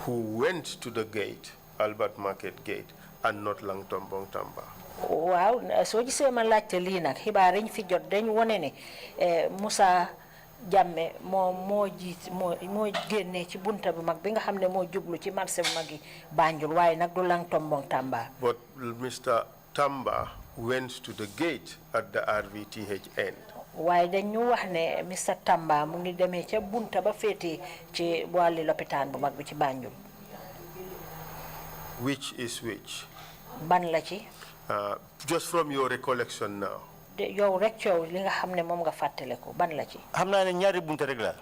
who went to the gate, Albert Market gate, and not Langtombong Tamba. Waaw soo gisee ma laajte lii nag xibaar yi ñu fi jot dañ wone ne Musa Jammeh moo génnee ci bunta bu mag bi nga xam ne moo jublu ci marché bu magi Banjul waaye nag du Langtombong Tamba. But Mr. Tamba went to the gate at the RVTH end. Waaye dañu wax ne Mr. Tamba mu ngi demee ca bunta ba féetee ci wàlli lopitaan bu mag bi ci Banjul. Which is which? Ban la ci? Just from your recollection now. Yow rek coow li nga xam ne moom nga fàttaliku ban la ci? Xam naa ne ñaari bunta rek la.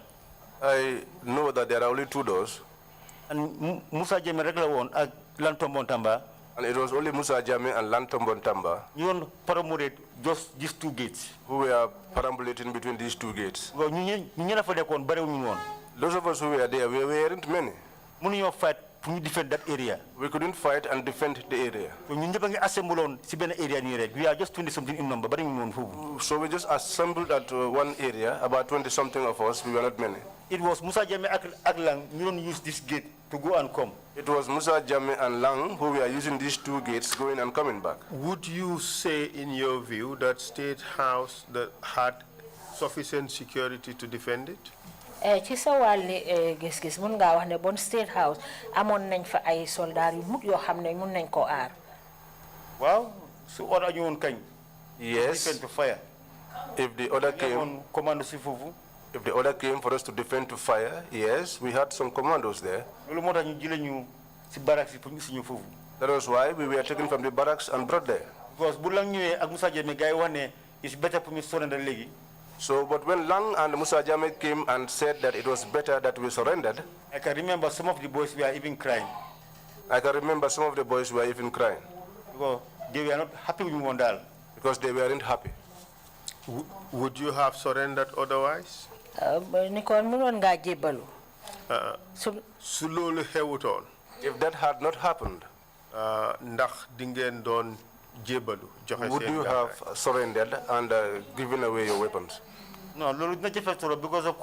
I know that there are only two doors. And Musa Jame rek la woon ak Lantombong Tamba. And it was only Musa Jame and Lantombong Tamba. You want perambulate just these two gates. Who were perambulating between these two gates. Those of us who were there, we weren't many. We fight to defend that area. We couldn't fight and defend the area. We are just 20-something in number. So we just assembled at one area, about 20-something of us. We were not many. It was Musa Jame and Lang. You don't use this gate to go and come. It was Musa Jame and Lang who were using these two gates, going and coming back. Would you say, in your view, that State House that had sufficient security to defend it? Ci sa wàlli gis-gis mun ngaa wax ne bon State House amoon nañ fa ay soldaar yu mut yoo xam ne mun nañ koo aar. Waaw su order ñu woon kañ. Yes. Defend to fire. If the order came. Commando si foofu. If the order came for us to defend to fire, yes, we had some commandos there. Loolu moo tax ñu jëlee ñu si barracks yi pour ñu suñu foofu. That was why we were taken from the barracks and brought there. Because bu Lang ñëwee ak Musa Jame gars yi wax ne it's better pour ñu surrender léegi. So, but when Lang and Musa Jame came and said that it was better that we surrendered, I can remember some of the boys were even crying. Because they were not happy with Mondal. Because they weren't happy. Would you have surrendered otherwise? If that had not happened, would you have surrendered and given away your weapons? No, because of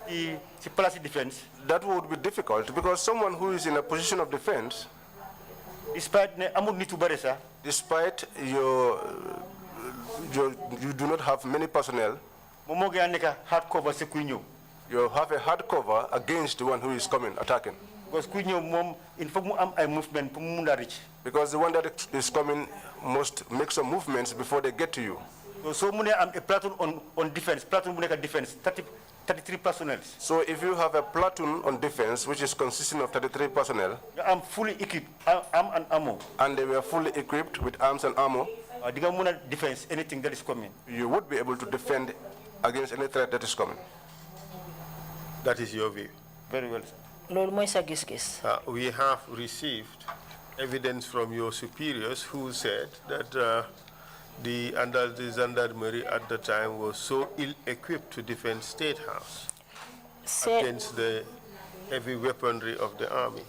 defense. That would be difficult because someone who is in a position of defense, Despite you do not have many personnel, you have a hard cover against the one who is coming, attacking. Because Because the one that is coming must make some movements before they get to you. So a platoon on defense, platoon defense, 33 personnel. So if you have a platoon on defense, which is consisting of 33 personnel, I'm fully equipped, arm and ammo. And they were fully equipped with arms and ammo, defense anything that is coming. You would be able to defend against any threat that is coming. That is your view. Very well, sir. We have received evidence from your superiors who said that the gendarmerie at the time was so ill-equipped to defend State House against the heavy weaponry of the army.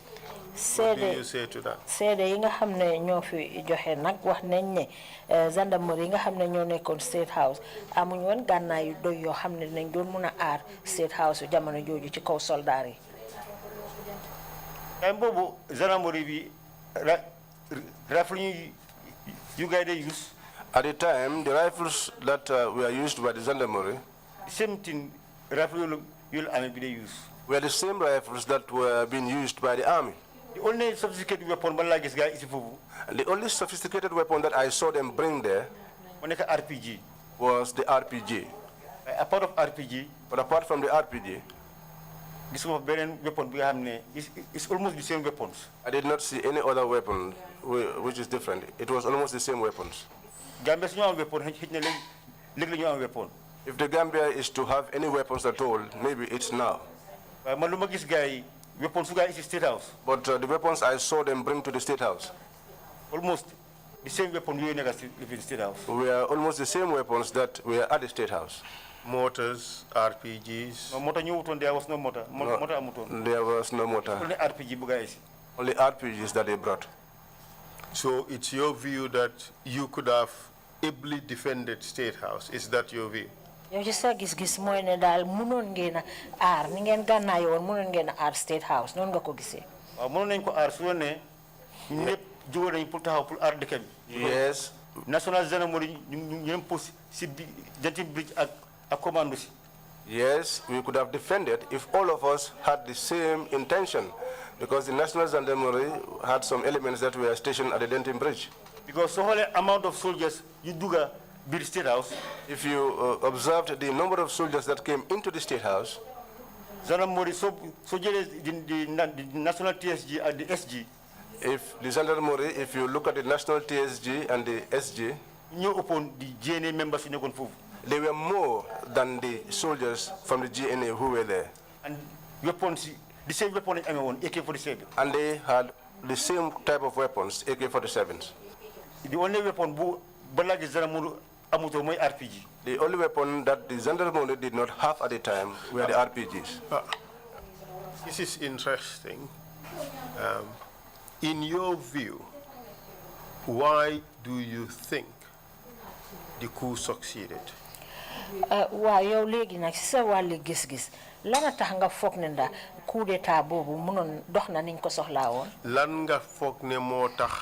What do you say to that? Seede yi nga xamne ñoo fi joxe nak wax nañ ne gendarmerie nga xamne ñoo nekkon State House amuñ won gannaay yu doy yo xamne dinañ doon mëna aar State House jamono joju ci kaw soldat yi. Ay bobu gendarmerie bi rifle you guys they use. At the time, the rifles that were used by the gendarmerie, same thing rifle you'll army they use. Were the same rifles that were being used by the army. The only sophisticated weapon the only sophisticated weapon that I saw them bring there RPG. Was the RPG. Apart of RPG, but apart from the RPG, this weapon is almost the same weapons. I did not see any other weapon which is different. It was almost the same weapons. If the Gambia is to have any weapons at all, maybe it's now. State House. But the weapons I saw them bring to the State House, almost the same weapon you in the State House. Were almost the same weapons that were at the State House. Mortars, RPGs. No motor there was no motor. There was no motor. Only RPG Only RPGs that they brought. So it's your view that you could have ably defended State House. Is that your view? Yow ci sa gis-gis mooy ne daal mënoon ngeen a aar ni ngeen gànnaayoon mënoon ngeen a aar State House noonu nga ko gisee. waaw mënoon nañu ko aar su ne ñëpp jóge nañu pour taxaw pour aar dëkk bi. Yes. National gendarmerie ñu ñëm pour si Genting Bridge ak commando si. Yes, we could have defended if all of us had the same intention, because the National Gendarmerie had some elements that were stationed at the Genting Bridge. Because the whole amount of soldiers you do build State House. If you observed the number of soldiers that came into the State House, gendarmerie so the National TSG and the SG. If the gendarmerie, if you look at the National TSG and the SG, upon the GNA members in the they were more than the soldiers from the GNA who were there. And weapons, the same weapon AK-47. And they had the same type of weapons, AK-47s. The only weapon RPG. The only weapon that the gendarmerie did not have at the time were the RPGs. This is interesting. In your view, why do you think the coup succeeded? Waa yow léegi nag si sa wàllu gis-gis lan tax nga foog ne ndax coup d'état boobu mënoon dox na niñ ko soxlaa woon. Lan nga foog ne moo tax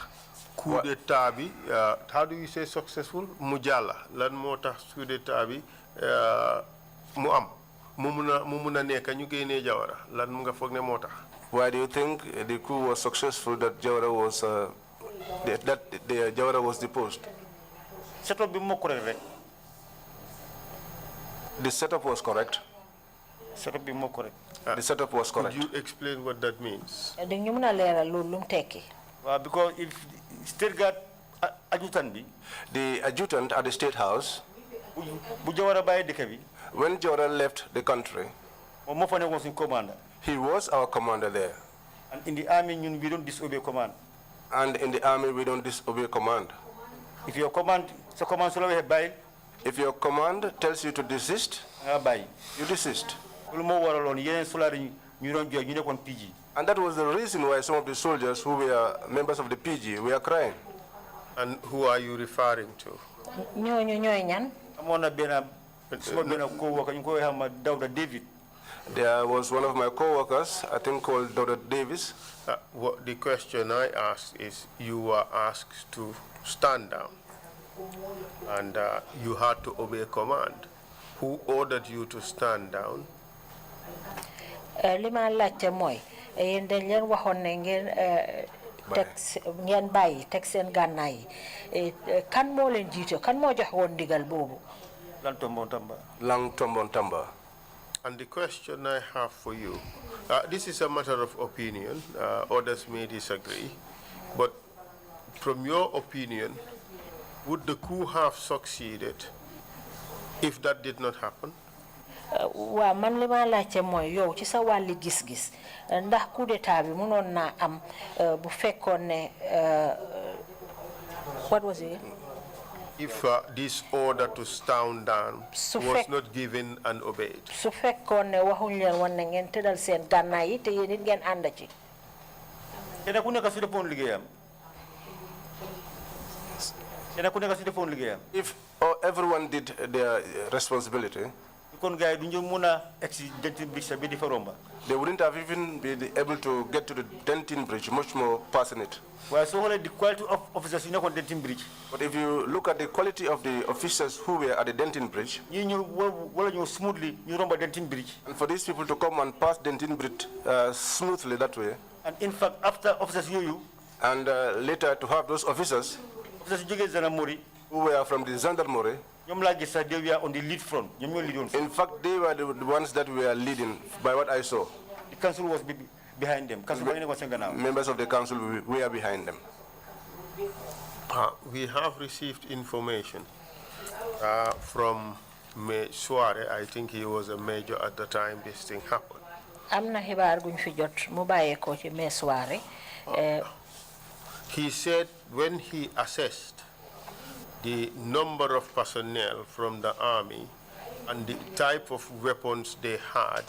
coup d'état bi how do you say successful mu jàlla lan moo tax coup d'état bi mu am mu mun a nekk ñu génnee Jawara lan nga foog ne moo tax. Why do you think the coup was successful that Jawara was Jawara was deposed? Setup bi moo correct rek. The setup was correct. Setup bi moo correct. The setup was correct. Could you explain what that means? Dañu mën a leeral loolu lu mu tekki. Well, because if state guard adjutant bi, the adjutant at the State House, bu Jawara bàyyi dëkk bi, when Jawara left the country, moom moo fa nekkoon suñu commander. He was our commander there. And in the army, we don't disobey command. And in the army, we don't disobey command. If your command, if your command tells you to desist, you desist. And that was the reason why some of the soldiers who were members of the PG were crying. And who are you referring to? David. There was one of my co-workers, I think called Dr. Davis. What the question I asked is, you were asked to stand down, and you had to obey command. Who ordered you to stand down? Lima laajte mooy yéen dañ leen waxoon ne ngeen ngeen bàyyi teg seen gànnaay yi kan moo leen jiite kan moo jox woon ndigal boobu. Lang Tombon Tamba. And the question I have for you, this is a matter of opinion. Others may disagree, but from your opinion, would the coup have succeeded if that did not happen? Wa man li ma laajte mooy yow ci sa wàlli gis-gis ndax coup d'état bi mënoon naa am bu fekkoon ne what was it? If this order to stand down was not given and obeyed. Su fekkoon ne waxuñ leen woon ne ngeen tëddal seen gànnaay yi te yéen it ngeen ànd ci. Kenn ku nekk su defoon liggéeyam. Kenn ku nekk su defoon liggéeyam. If everyone did their responsibility, they wouldn't have even been able to get to the Denton Bridge, much more passing it. Well, so the quality of officers in the Denton Bridge. But if you look at the quality of the officers who were at the Denton Bridge, you smoothly, you remember Denton Bridge. And for these people to come and pass Denton Bridge smoothly that way. And in fact, after officers and later to have those officers who were from the Gendarmerie, they were on the lead front. In fact, they were the ones that were leading, by what I saw. The council was behind them. Members of the council were behind them. We have received information from Suare. I think he was a major at the time this thing happened. He said when he assessed the number of personnel from the army and the type of weapons they had,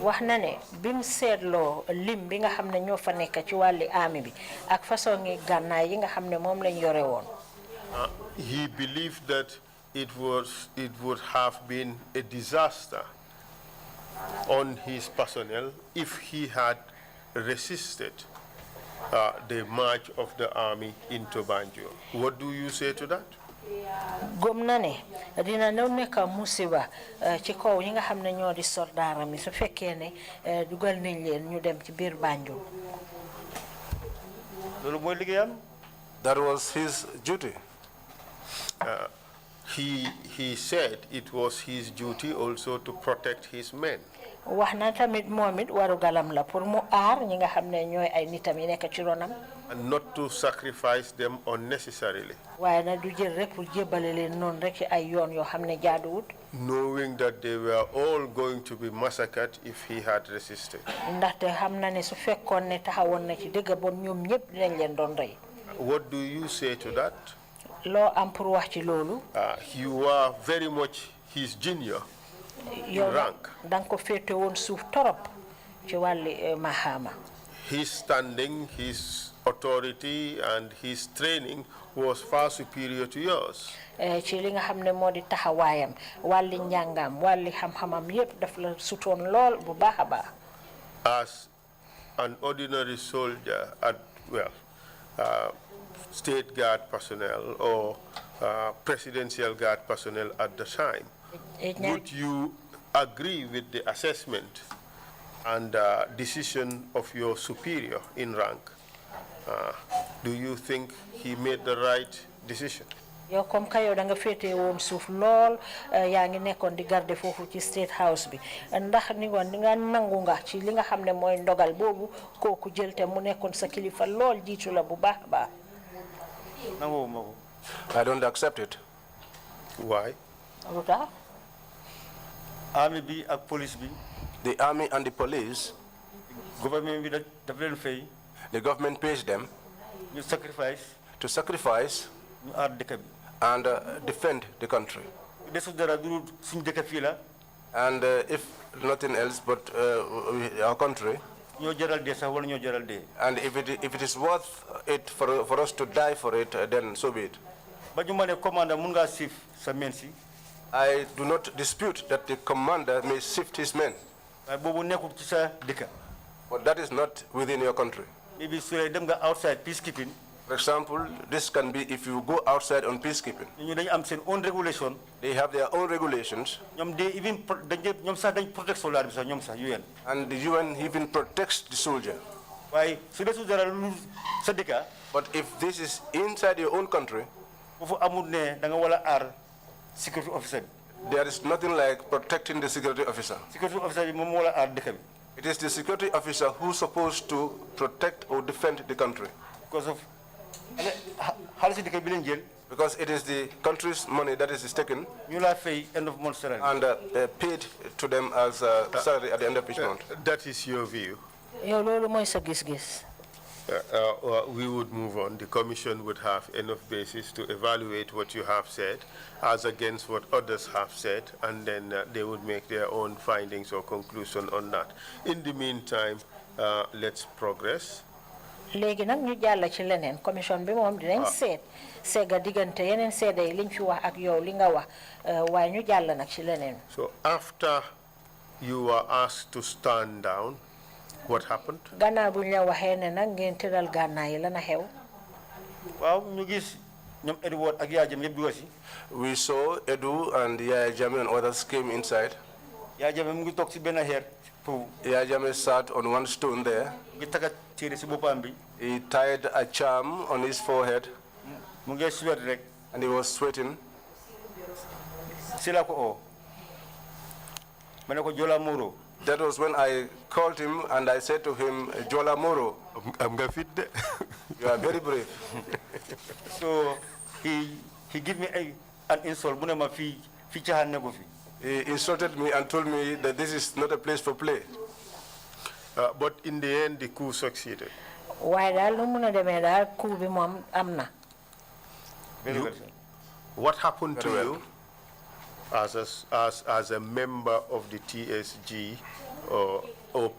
wax na ne bim seetloo lim bi nga xam ne ñoo fa nekk ci wàlli army bi ak façon ngi gànnaay yi nga xam ne moom lañ yore woon. He believed that it would have been a disaster on his personnel if he had resisted the march of the army into Banjul. What do you say to that? Gom na ne dina new nekk musiba ci kaw ñi nga xam ne ñoo di soldaaram yi su fekkee ne dugal nañ leen ñu dem ci biir Banjul. Loolu mooy liggéeyam. That was his duty. He said it was his duty also to protect his men. wax na tamit moom it waru galam la pour mu aar ñi nga xam ne ñooy ay nitam yi nekk ci ronam. And not to sacrifice them unnecessarily. waaye na du jël rek pour jébbale leen noonu rek ci ay yoon yoo xam ne jaaduwut. Knowing that they were all going to be massacred if he had resisted. ndaxte xam na ne su fekkoon ne taxawoon na ci dëgg bon ñoom ñëpp dinañ leen doon rey. What do you say to that? loo am pour wax ci loolu. You are very much his junior in rank. danga ko féete woon suuf torop ci wàlli mahama. His standing, his authority, and his training was far superior to yours. ci li nga xam ne moo di taxawaayam wàlli njàngam wàlli xam-xamam yépp daf la sutoon lool bu baax a baax. As an ordinary soldier at, state guard personnel or presidential guard personnel at the time, would you agree with the assessment and decision of your superior in rank? Do you think he made the right decision? yow comme ka yow da nga féete woon suuf lool yaa ngi nekkoon di garde foofu ci State House bi ndax ni ngoon di nga nangu nga ci li nga xam ne mooy ndogal boobu kooku jël te mu nekkoon sa kilifa lool jiitu la bu baax a baax. I don't accept it. Why? Army bi ak police bi. The army and the police. Government bi daf leen fay. The government pays them. You sacrifice. To sacrifice. ñu aar dëkk bi. And defend the country. And if nothing else but our country. And if it is worth it for us to die for it, then so be it. I do not dispute that the commander may shift his men. But that is not within your country. Maybe so them go outside peacekeeping. For example, this can be if you go outside on peacekeeping. Own regulation. They have their own regulations. They even protect soldiers. And the UN even protects the soldier. Why? But if this is inside your own country, security officer. there is nothing like protecting the security officer. Security officer It is the security officer who's supposed to protect or defend the country. because of Because it is the country's money that is taken end of month salary. and paid to them as salary at the end of each month. That is your view. We would move on. The Commission would have enough basis to evaluate what you have said as against what others have said, and then they would make their own findings or conclusion on that. In the meantime, let's progress. Léegi nag ñu jàll ci leneen commission bi moom dinañ seet seega diggante yeneen seede yi liñ fi wax ak yow li nga wax waaye ñu jàll nag ci leneen. So after you were asked to stand down, what happened? Gannaaw bu ñu la waxee ne nag ngeen tëral gànnaay yi lan a xew. Waaw ñu gis ñoom Edward ak Yaya Jammeh yëpp dugg si. We saw Edu and Yaya Jammeh and others came inside. Yaya Jammeh mu ngi toog ci benn xeer. Yaya Jammeh sat on one stone there. Ngi taka téere ci boppam bi. He tied a charm on his forehead. Mu ngi sweat rek. And he was sweating. Si la ko oo. Ma ne ko Jola Moro. That was when I called him and I said to him, Jola Moro, you are very brave. So he gave me an insult. He insulted me and told me that this is not a place for play. But in the end, the coup succeeded. What happened to you as a member of the TSG or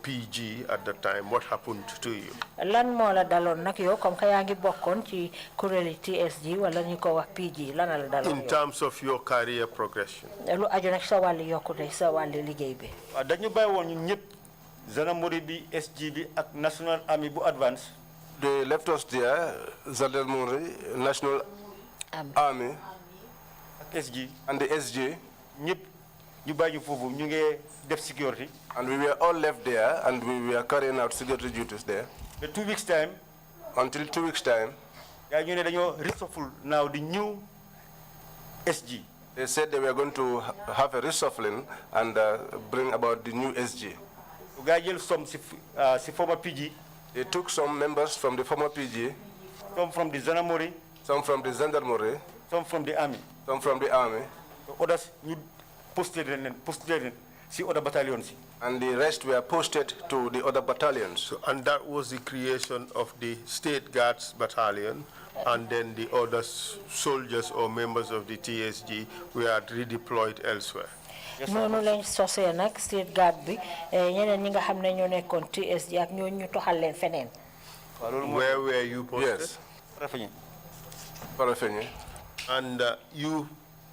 PG at the time? What happened to you? Lan mo la dalon nak yo comme ka yaangi bokkon ci kureli TSG wala ñu ko wax PG lan la dalon. In terms of your career progression. Lu aju nak sa wali yokkute sa wali liggéey bi. Dañu bay won ñun ñep Zanamori bi SG bi ak National Army bu advance. They left us there, Zanamori, National Army, SG and the SG. ñep ñu bay ñu fofu ñu ngi def security. And we were all left there, and we were carrying out security duties there. The 2 weeks time. Until 2 weeks time. You know, reshuffle now the new SG. They said they were going to have a reshuffling and bring about the new SG. Some former PG. They took some members from the former PG. Some from the Zanamori. Some from the Zandarmori. Some from the army. Some from the army. Others posted see other battalions. And the rest were posted to the other battalions. So, and that was the creation of the State Guards Battalion, and then the other soldiers or members of the TSG were redeployed elsewhere. Noonu lañ sosé nak State Guard bi ñeneen ñi nga xamné ñoo nekkon TSG ak ñoo ñu toxal leen feneen. Where were you posted? Yes. Farafenye. And you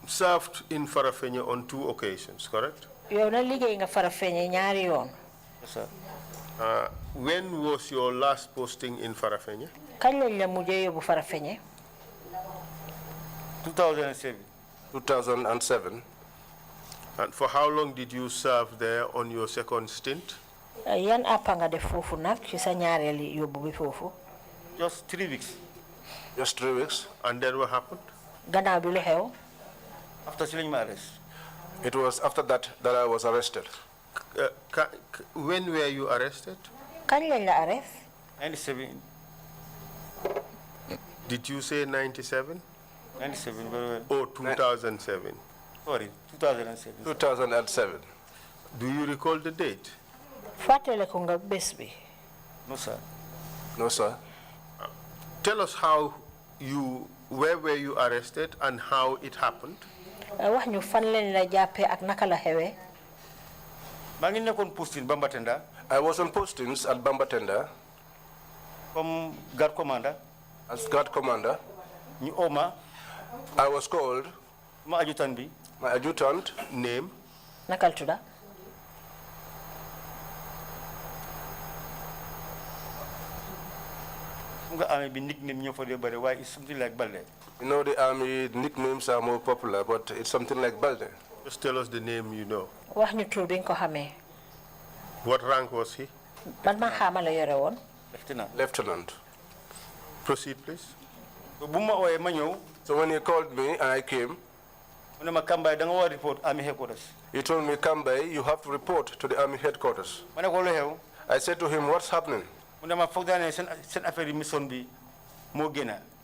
served in Farafenye on 2 occasions, correct? Yow na liggéey nga Farafenye ñaari yoon. Yes, sir. When was your last posting in Farafenye? Kañ lañ la mujjé yóbbu Farafenye? 2007. 2007. And for how long did you serve there on your second stint? Yan appa nga def fofu nak ci sa ñaareli yóbbu bi fofu? Just 3 weeks. Just 3 weeks. And then what happened? Gannaaw bi lu xew? After sealing my arrest. It was after that that I was arrested. When were you arrested? Kañ lañ la arrest? 97. Did you say 97? 97, very well. Or 2007? Sorry, 2007. 2007. Do you recall the date? Fàttale ko nga bés bi. No, sir. No, sir. Tell us where were you arrested and how it happened? Wax ñu fan lañ la jàppee ak naka la xewee. Maa ngi nekkoon posting Bambatenda. I was on postings at Bambatenda. Comme guard commander. As guard commander. Ñu oma. I was called. Ma adjutant bi. My adjutant. Name? Nakal tuda. Nickname for the body. Why is something like Balde? You know, the army nicknames are more popular, but it's something like Balde. Just tell us the name you know. Wax ñu tur biñ ko xamé. What rank was he? Ban ma xama la yoré won? Lieutenant. Lieutenant. Proceed, please. So when he called me and I came, report army headquarters. He told me, come by, you have to report to the army headquarters. I said to him, what's happening?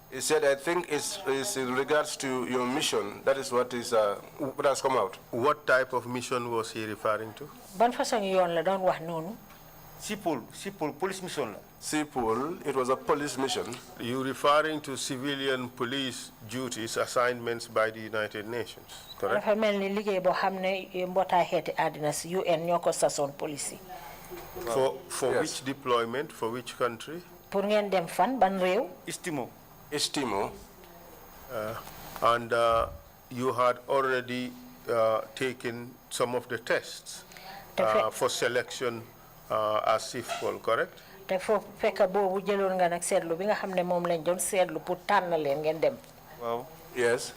He said, I think it's in regards to your mission. That is what has come out. What type of mission was he referring to? Ban façon yoon la doon wax nonu? Sipol, police mission. Sipol, it was a police mission. You referring to civilian police duties, assignments by the United Nations, correct? Dafa melni liggéey bo xamné mbotay xéti adina ci UN ñoko sason police. For yes. Which deployment, for which country? Pour ngeen dem fan ban réew? Estimo. And you had already taken some of the tests for selection as SIFPOL, correct? Te fo fekk bobu jëlon nga nak sétlu bi nga xamné mom lañ doon sétlu pour tan leen ngeen dem. Wow. Yes.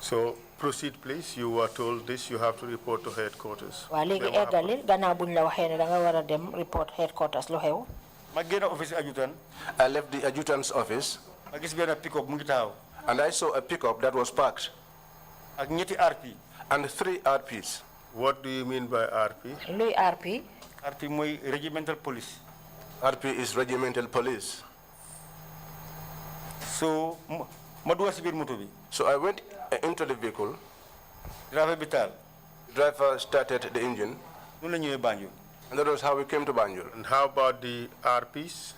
So proceed, please. You were told this. You have to report to headquarters. Wa légui égalil gannaaw buñ la waxé né da nga wara dem report headquarters lu xew. Ma génn office adjutant. I left the adjutant's office. Ma gis benn pick-up mu ngi taxaw. And I saw a pickup that was parked. Ak ñetti RP. And 3 RPs. What do you mean by RP? Luy RP? RP moy regimental police. RP is regimental police. So ma duwa ci bir moto bi. So I went into the vehicle. Driver bi taal. The driver started the engine. Nu la ñëwé Banjul. And that was how we came to Banjul. And how about the RPs?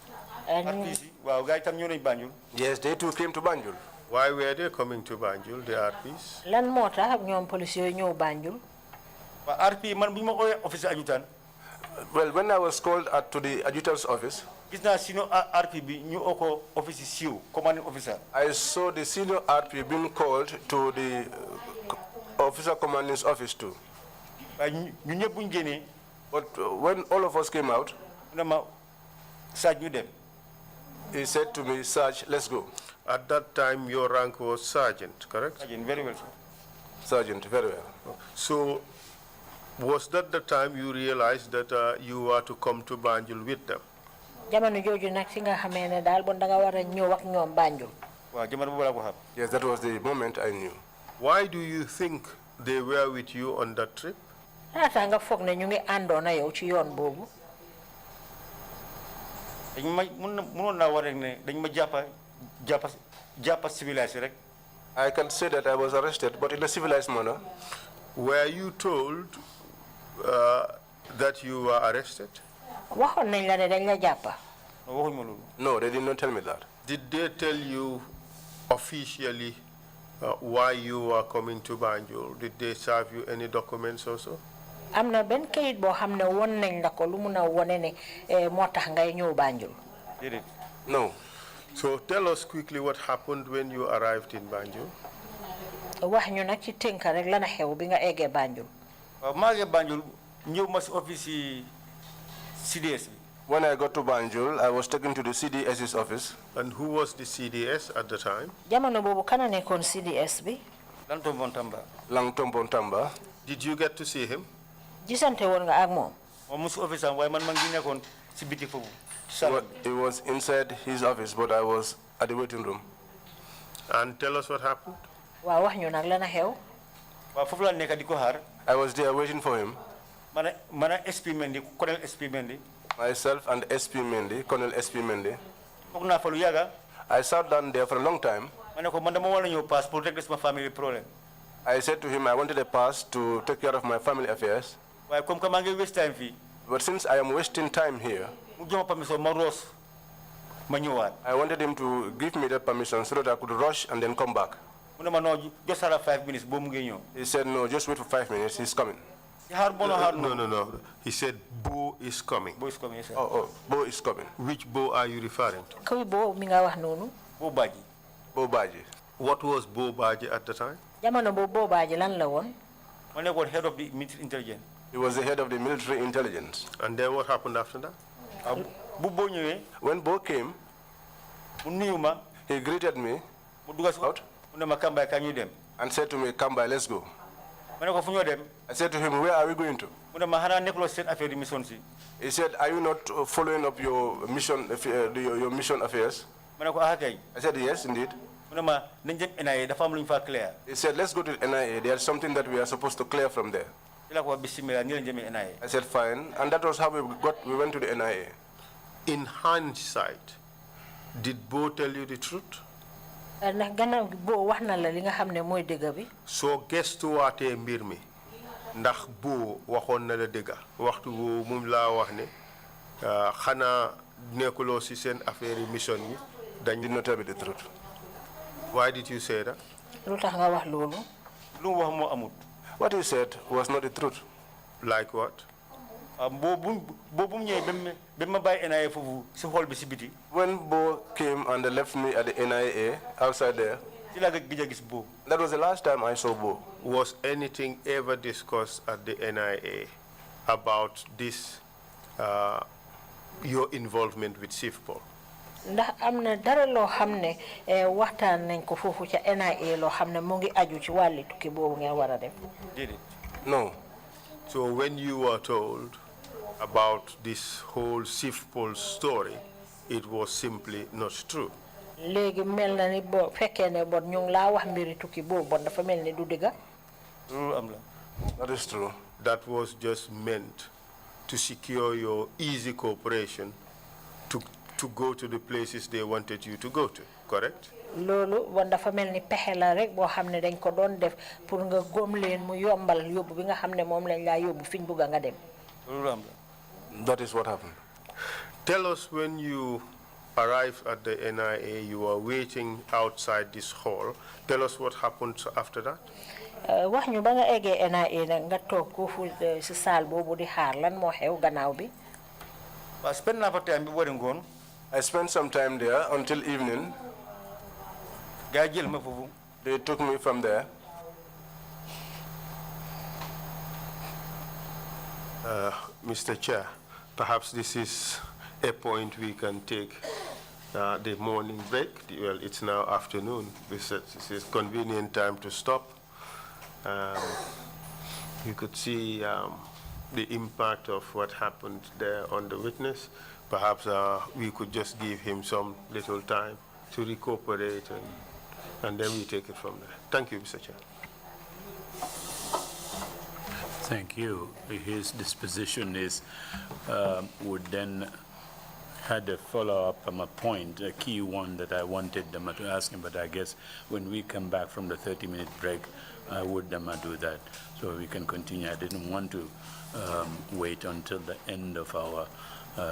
RPs, waaw gaay tam ñëw nañ Banjul. Yes, they too came to Banjul. Why were they coming to Banjul, the RPs? Lan moo tax ñoom police yooyu ñëw Banjul? Wa RP man bu ma ooyee office adjutant. Well, when I was called to the adjutant's office, Gis naa sino RP bi ñu oko office CEO, commanding officer. I saw the senior RP being called to the officer commanding's office too. Waaye ñu ñëpp buñ génnee. But when all of us came out, he said to me, Sarge, let's go. At that time, your rank was sergeant, correct? Sergeant, very well, sir. Sergeant, very well. So, was that the time you realized that you were to come to Banjul with them? Jamono jooju nag fi nga xamee ne daal bon da nga war a ñëw ak ñoom Banjul. Waaw jamono boobu laa ko xam. Yes, that was the moment I knew. Why do you think they were with you on that trip? Laata nga foog ne ñu ngi àndoon a yow ci yoon boobu. Dañ ma mënoon naa war rek ne dañ ma jàppa civilisé rek. I can say that I was arrested, but in a civilized manner. Were you told that you were arrested? Waxoon nañ la ne dañ la jàppa. Waxuñ ma loolu. No, they did not tell me that. Did they tell you officially why you were coming to Banjul? Did they serve you any documents also? Am na benn kayit boo xam ne won nañ la ko lu mun a wone ne moo tax ngay ñëw Banjul. Déedéet. No. So tell us quickly what happened when you arrived in Banjul. Wax ñu nag ci tënk rek lana xew bi nga eggee Banjul. Waaw maa ngi Banjul ñëw ma si office yi CDS bi. When I got to Banjul, I was taken to the CDS's office. And who was the CDS at the time? Jamono boobu kana nekkoon CDS bi. Langtombon Tamba. Langtombon Tamba. Did you get to see him? Gisante woon nga ak moom. Moom musu office am waaye man maa ngi nekkoon si biti foofu. He was inside his office, but I was at the waiting room. And tell us what happened. Waaw wax ñu nag lana xew. Waaw foofu laa nekk di ko xaar. I was there waiting for him. Man SP Mendy, Colonel SP Mendy. Myself and SP Mendy, Colonel SP Mendy. Foog naa fa lu yàgga. I sat down there for a long time. Ma ne ko man dama war a ñëw pass pour régler sama family problem. I said to him I wanted a pass to take care of my family affairs. Waaye comme que maa ngi waste time fii. But since I am wasting time here, mu jox ma permission ma roos ma ñëwaat. I wanted him to give me that permission so that I could rush and then come back. Mu ne ma no just around 5 minutes boo mu ngi ñëw. He said, no, just wait for 5 minutes, he's coming. No. He said, Bo is coming. Bo is coming, yes, sir. Oh, Bo is coming. Which Bo are you referring to? Kuy Bo mi nga wax noonu. Bo Badji. Bo Badji. What was Bo Badji at the time? jamono bo boobaaji lan la woon. ma nekkoon head of the military intelligence. He was the head of the military intelligence. And then what happened after that? bu Bo ñëwee. When Bo came, mu nuyu ma. he greeted me mu dugal si out. mu ne ma Kambay ka ñu dem. and said to me, "Kambay, let's go." ma ne ko fu ñoo dem. I said to him, "Where are we going to?" mu ne ma xanaa nekkuloo seen affaire mission si. He said, "Are you not following up your mission, your mission affairs?" ma ne ko ah kay. I said, "Yes, indeed." mu ne ma nañ dem NIA dafa am lu ñu fa clear. He said, "Let's go to NIA. There's something that we are supposed to clear from there." ci la ko bismillah ni lañ jëmee NIA. I said, "Fine." And that was how we went to the NIA. In hindsight, did Bo tell you the truth? ndax gannaaw Bo wax na la li nga xam ne mooy dëgg bi. soo gestuwaatee mbir mi ndax Bo waxoon na la dëgg waxtu boobu moom laa wax ne xanaa nekkuloo si seen affaire yi mission yi. Dañ did not tell me the truth. Why did you say that? lu tax nga wax loolu. lu mu wax moo amut. What he said was not the truth. Like what? boobu mu ñëwee ba ma bàyyi NIA foofu si xool bi si biti. When Bo came and left me at the NIA outside there, ci laa gëj a gis Bo. that was the last time I saw Bo. Was anything ever discussed at the NIA about this, your involvement with SIFPOL? ndax am na dara loo xam ne waxtaan nañ ko foofu ca NIA loo xam ne mu ngi aju ci wàllu tukki boobu ngeen war a def. déedéet. No. So when you were told about this whole SIFPOL story, it was simply not true. léegi mel na ni boo fekkee ne bon ñu ngi laa wax mbiri tukki boobu bon dafa mel ni du dëgga. loolu am la. That is true. That was just meant to secure your easy cooperation to go to the places they wanted you to go to, correct? loolu bon dafa mel ni pexe la rek boo xam ne dañ ko doon def pour nga góom leen mu yombal yóbbu bi nga xam ne moom lañ laa yóbbu fi ñu bugg nga dem. loolu am la. That is what happened. Tell us, when you arrived at the NIA, you were waiting outside this hall. Tell us what happened after that. wax ñu ba nga eggee NIA nag nga toog foofu si saal boobu di xaar lan moo xew gannaaw bi. waaw spend naa fa time bi wari ngoon. I spent some time there until evening. gaa jël ma foofu. They took me from there. Mr. Chair, perhaps this is a point we can take the morning break. Well, it's now afternoon. This is convenient time to stop. You could see the impact of what happened there on the witness. Perhaps we could just give him some little time to recuperate, and then we take it from there. Thank you, Mr. Chair. Thank you. His disposition is, would then had a follow-up point, a key one that I wanted them to ask him, but I guess when we come back from the 30-minute break, I would do that, so we can continue. I didn't want to wait until the end of our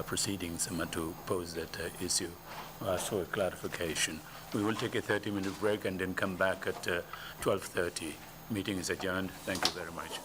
proceedings to pose that issue. So a clarification. We will take a 30-minute break and then come back at 12:30. Meeting is adjourned. Thank you very much.